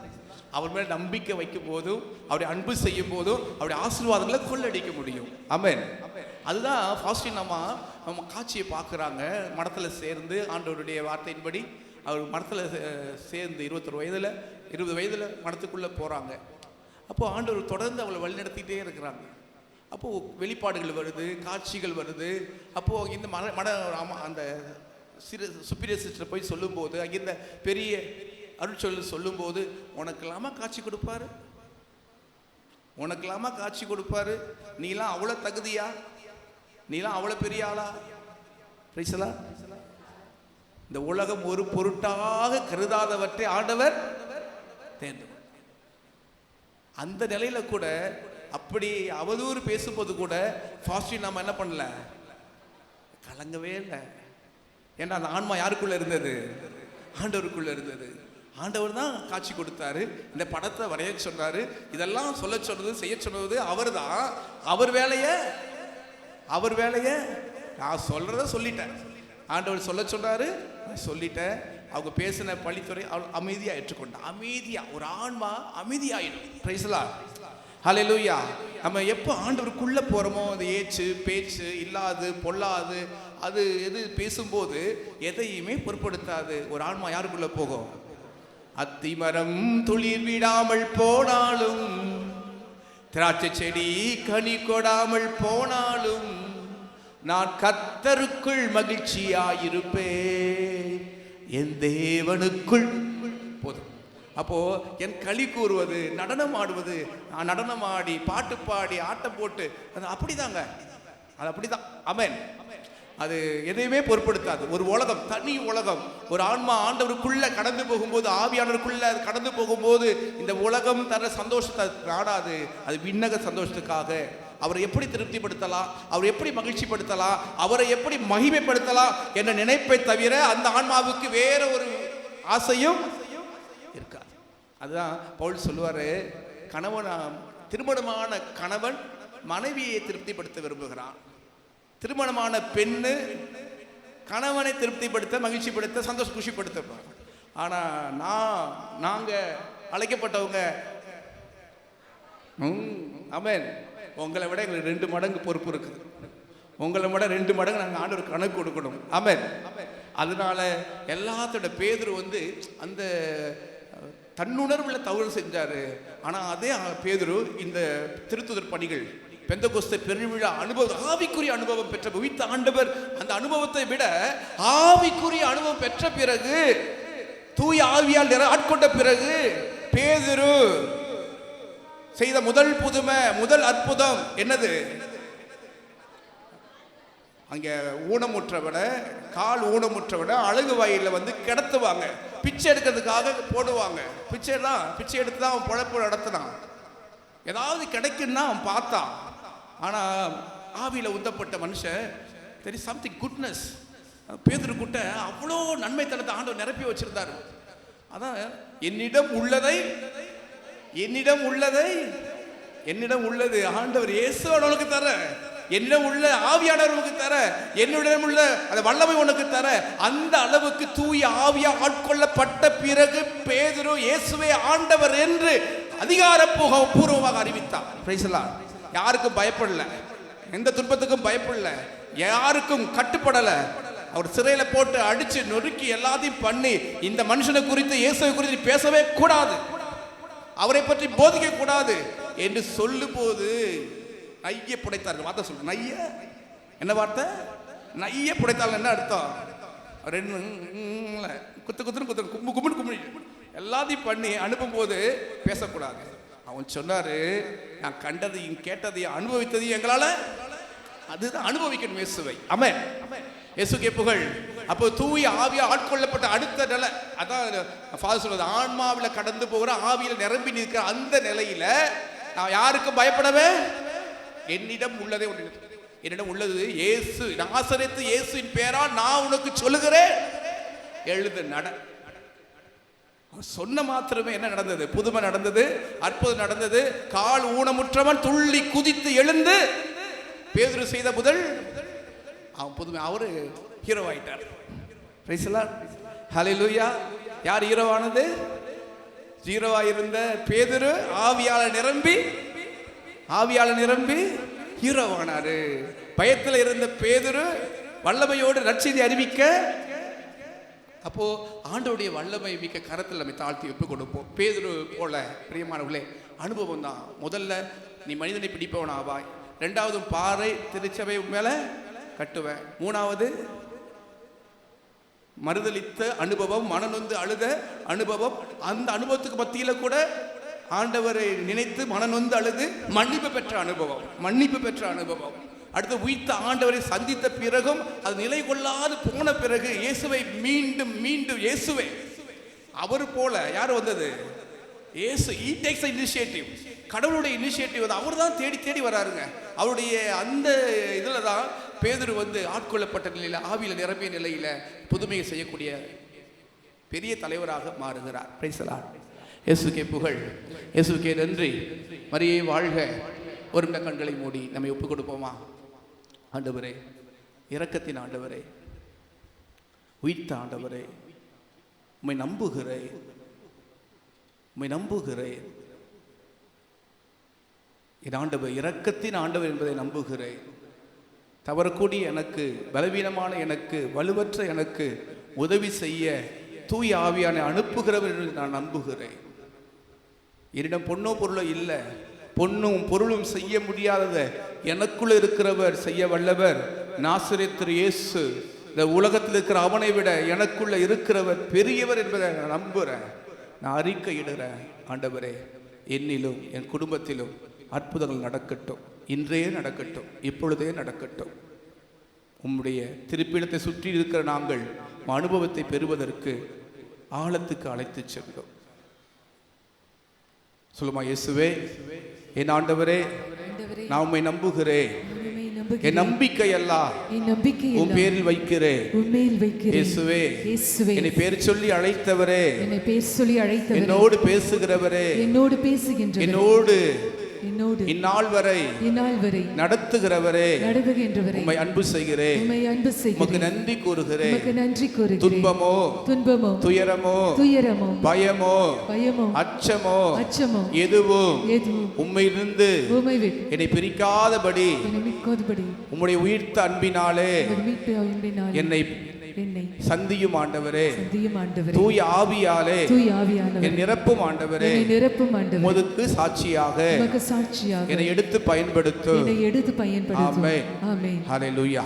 அவர் மேல நம்பிக்கை வைக்கும் போதும், அவருடைய அன்பு செய்யும் போதும் அவருடைய ஆசீர்வாதங்களை கொள்ளையடிக்க முடியும். ஆமென். அதுதான் ஃபர்ஸ்ட் நம்ம காட்சியை பார்க்குறாங்க. மடத்தில் சேர்ந்து ஆண்டவருடைய வார்த்தையின்படி அவர் மடத்தில் சேர்ந்து 20 வயதில் மடத்துக்குள்ளே போகிறாங்க. அப்போது ஆண்டவர் தொடர்ந்து அவளை வழிநடத்திக்கிட்டே இருக்கிறாங்க. அப்போது வெளிப்பாடுகள் வருது, காட்சிகள் வருது. அப்போது இந்த அந்த சுப்பீரியர் சிஸ்டர் போய் சொல்லும்போது, அங்கே இந்த பெரிய அருட்சொல் சொல்லும்போது, உனக்கெல்லாமா காட்சி கொடுப்பாரு? உனக்கெல்லாமா காட்சி கொடுப்பாரு? நீலாம் அவ்வளோ தகுதியா? நீலாம் அவ்வளோ பெரிய ஆளா? பிரைஸலா. இந்த உலகம் ஒரு பொருட்டாக கருதாதவற்றை ஆண்டவர் தேர்ந்து. அந்த நிலையில கூட அப்படி அவதூறு பேசும்போது கூட ஃபாஸ்ட் நம்ம என்ன பண்ணல? கலங்கவே இல்லை. ஏன்னா அந்த ஆன்மா யாருக்குள்ள இருந்தது? ஆண்டவருக்குள்ள இருந்தது. ஆண்டவர் தான் காட்சி கொடுத்தாரு, இந்த படத்தை வரைய சொன்னாரு, இதெல்லாம் சொல்ல சொன்னது செய்ய சொன்னது அவர் தான். அவர் வேலைய நான் சொல்றத சொல்லிட்டேன். ஆண்டவர் சொல்ல சொன்னாரு, நான் சொல்லிட்டேன். அவங்க பேசின பழித்துறை அவள் அமைதியா ஏற்றுக்கொண்டான். அமைதியா ஒரு ஆன்மா அமைதியாயிடும். Price the lord. ஹல்லேலூயா. நம்ம எப்போ ஆண்டவருக்குள்ள போறோமோ, அந்த ஏச்சு பேச்சு இல்லாது பொல்லாது அது எது பேசும்போது எதையுமே பொருட்படுத்தாது ஒரு ஆன்மா யாருக்குள்ள போகும்? அத்திமரம் துளிர் விடாமல் போனாலும், திராட்சை செடி கனி கொடாமல் போனாலும், நான் கர்த்தருக்குள் மகிழ்ச்சியாயிருப்பேன், என் தேவனுக்குள். போதும். அப்போ என் களி கூறுவது, நடனம் ஆடுவது, நான் நடனம் ஆடி பாட்டு பாடி ஆட்டம் போட்டு, அது அப்படிதாங்க, அது அப்படிதான். ஆமென். அது எதையுமே பொருட்படுத்தாது. ஒரு உலகம், தனி உலகம். ஒரு ஆன்மா ஆண்டவருக்குள்ள கடந்து போகும்போது, ஆவியானவருக்குள்ள கடந்து போகும்போது, இந்த உலகம் தர சந்தோஷத்தை நாடாது. அது விண்ணக சந்தோஷத்துக்காக அவரை எப்படி திருப்திப்படுத்தலாம், அவரை எப்படி மகிழ்ச்சிப்படுத்தலாம், அவரை எப்படி மகிமைப்படுத்தலாம் என்ற நினைப்பை தவிர அந்த ஆன்மாவுக்கு வேற ஒரு ஆசையும் இருக்காது. அதுதான் பவுல் சொல்லுவாரு, திருமணமான கணவன் மனைவியை திருப்திப்படுத்த விரும்புகிறான், திருமணமான பெண்ணு கணவனை திருப்திப்படுத்த மகிழ்ச்சிப்படுத்த சந்தோஷ குஷிப்படுத்த. ஆனா நாங்க அழைக்கப்பட்டவங்க, ஆமென், உங்களை விட எங்களுக்கு 2 மடங்கு பொறுப்பு இருக்குது. உங்களை விட 2 மடங்கு நாங்கள் ஆண்டவர் கணக்கு கொடுக்கணும். ஆமென். அதனால எல்லாத்தோட பேதுரு அந்த தன்னுணர்வுல தவறு செஞ்சாரு. ஆனா அதே பேதுரு இந்த திருத்துதர் பணிகள், பெந்தகோஸ்தே பெருவிழா அனுபவம், ஆவிக்குரிய அனுபவம் பெற்ற உயிர்த்த ஆண்டவர், அந்த அனுபவத்தை விட ஆவிக்குரிய அனுபவம் பெற்ற பிறகு, தூய ஆவியால் ஆட்கொண்ட பிறகு, பேதுரு செய்த முதல் புதுமை, முதல் அற்புதம் என்னது? அங்க ஊனமுற்றவன, கால் ஊனமுற்றவன அழகு வாயில கிடத்துவாங்க, பிச்சை எடுக்கிறதுக்காக போடுவாங்க. பிச்சை எடுத்து தான் அவன் பொழப்பு நடத்தினான். ஏதாவது கிடைக்குன்னா அவன் பார்த்தான். ஆனா ஆவியில உந்தப்பட்ட மனுஷன், தெரி சம்திங் குட்னஸ், பேதுரு கூட்ட அவ்வளோ நன்மை தனத்தை ஆண்டவர் நிரப்பி வச்சிருந்தாரு. அதான் என்னிடம் உள்ளது ஆண்டவர் இயேசு உனக்கு தர, என்னிடம் உள்ள ஆவியானவர் உனக்கு தர, என்னிடம் உள்ள அந்த வல்லமை உனக்கு தர. அந்த அளவுக்கு தூய ஆவியா ஆட்கொள்ளப்பட்ட பிறகு பேதுரு இயேசுவே ஆண்டவர் என்று அதிகாரப்பூர்வமாக அறிவித்தார். Price the Lord. யாருக்கும் பயப்படல, எந்த துன்பத்துக்கும் பயப்படல, யாருக்கும் கட்டுப்படல. அவர் சிறையில போட்டு அடிச்சு நொறுக்கி எல்லாத்தையும் பண்ணி, இந்த மனுஷனை குறித்து இயேசுவை குறித்து பேசவே கூடாது, அவரை பற்றி போதிக்க கூடாது என்று சொல்லும் போது நைய புடைத்தார்கள். வார்த்தை சொல்ல, நைய என்ன வார்த்தை? நைய புடைத்தார்கள் என்ன அர்த்தம்? கும்பு எல்லாத்தையும் பண்ணி அனுப்பும் போது பேசக்கூடாது. அவன் சொன்னாரு, நான் கண்டதையும் கேட்டதையும் அனுபவித்ததையும் எங்களால, அதுதான் அனுபவிக்கணும் இயேசுவை. ஆமென். இயேசுக்கே புகழ். அப்போ தூய ஆவியா ஆட்கொள்ளப்பட்ட அடுத்த நிலை, அதான் ஃபாதர் சொல்றது, ஆன்மாவில் கடந்து போகிற ஆவியில நிரம்பி நிற்கிற அந்த நிலையில நான் யாருக்கும் பயப்படவே, என்னிடம் உள்ளதே ஒன்று, என்னிடம் உள்ளது இயேசு, நாசரேத்து இயேசுவின் பேரால் நான் உனக்கு சொல்லுகிறேன், எழுது நட. சொன்ன மாத்திரமே என்ன நடந்தது? புதுமை நடந்தது, அற்புதம் நடந்தது. கால் ஊனமுற்றவன் துள்ளி குதித்து எழுந்து பேதுரு செய்த முதல் அவன் புதுமை, அவரு ஹீரோ ஆயிட்டார். Praise the lord. ஹல்லேலூயா. யார் ஹீரோவானது? ஹீரோவாயிருந்த பேதுரு ஆவியால நிரம்பி ஹீரோவானாரு. பயத்தில் இருந்த பேதுரு வல்லமையோடு நற்செய்தி அறிவிக்க, அப்போ ஆண்டவருடைய வல்லமை மிக்க கரத்தில் நம்ம தாழ்த்தி ஒப்பு கொடுப்போம். பேதுரு போல பிரியமானவர்களே, அனுபவம் தான். முதல்ல நீ மனிதனை பிடிப்பவன் ஆவாய், 2வது பாறை திருச்சபை மேல கட்டுவேன், 3வது மறுதலித்த அனுபவம், மனநொந்து அழுத அனுபவம். அந்த அனுபவத்துக்கு மத்தியில கூட ஆண்டவரை நினைத்து மனநொந்து அழுது மன்னிப்பு பெற்ற அனுபவம். அடுத்து உயிர்த்த ஆண்டவரை சந்தித்த பிறகும் அது நிலை கொள்ளாது போன பிறகு இயேசுவை மீண்டும் இயேசுவே அவர் போல யார் வந்தது? இயேசு. he takes the initiative. கடவுளுடைய இனிஷியேட்டிவ் அவர் தான் தேடி வராருங்க. அவருடைய அந்த இதில் தான் பேதுரு ஆட்கொள்ளப்பட்ட நிலையில், ஆவியில் நிரம்பிய நிலையில் புதுமையை செய்யக்கூடிய பெரிய தலைவராக மாறுகிறார். Price the Lord. இயேசுக்கே புகழ், இயேசுக்கே நன்றி. மரியே வாழ்க. ஒரு நிமிட கண்களை மூடி நம்மை ஒப்புக் கொடுப்போமா? ஆண்டவரே, இரக்கத்தின் ஆண்டவரே, உயிர்த்த ஆண்டவரே, உம்மை நம்புகிறேன், உம்மை நம்புகிறேன். என் ஆண்டவர் இரக்கத்தின் ஆண்டவர் என்பதை நம்புகிறேன். தவறக்கூடிய எனக்கு, பலவீனமான எனக்கு, வலுவற்ற எனக்கு உதவி செய்ய தூய ஆவியானை அனுப்புகிறவர் என்று நான் நம்புகிறேன். என்னிடம் பொன்னோ பொருளோ இல்லை, பொன்னும் பொருளும் செய்ய முடியாததை எனக்குள்ள இருக்கிறவர் செய்ய வல்லவர். நாசரேத்து இயேசு, இந்த உலகத்தில் இருக்கிற அவனை விட எனக்குள்ள இருக்கிறவர் பெரியவர் என்பதை நான் நம்புகிறேன். நான் அறிக்கையிடுறேன். ஆண்டவரே, என்னிலும் என் குடும்பத்திலும் அற்புதங்கள் நடக்கட்டும். இன்றே நடக்கட்டும், இப்பொழுதே நடக்கட்டும். உம்முடைய திருப்பிடத்தை சுற்றி இருக்கிற நாங்கள் அனுபவத்தை பெறுவதற்கு ஆழத்துக்கு அழைத்து சென்றோம். சொல்லுமா, இயேசுவே, என் ஆண்டவரே, நான் உம்மை நம்புகிறேன். என் நம்பிக்கை எல்லாம் உன் பேரில் வைக்கிறேன். இயேசுவே, என்னை பேர் சொல்லி அழைத்தவரே, என்னோடு பேசுகிறவரே, என்னோடு இந்நாள் வரை நடத்துகிறவரே, உம்மை அன்பு செய்கிறேன். உமக்கு நன்றி கூறுகிறேன். துன்பமோ துயரமோ பயமோ அச்சமோ எதுவும் உம்மையிலிருந்து என்னை பிரிக்காதபடி உம்முடைய உயிர்த்த அன்பினாலே என்னை சந்தியும் ஆண்டவரே. தூய ஆவியாலே என் நிரப்பும் ஆண்டவரே. உமக்கு சாட்சியாக என்னை எடுத்து பயன்படுத்தும். ஆமென். ஹல்லேலூயா.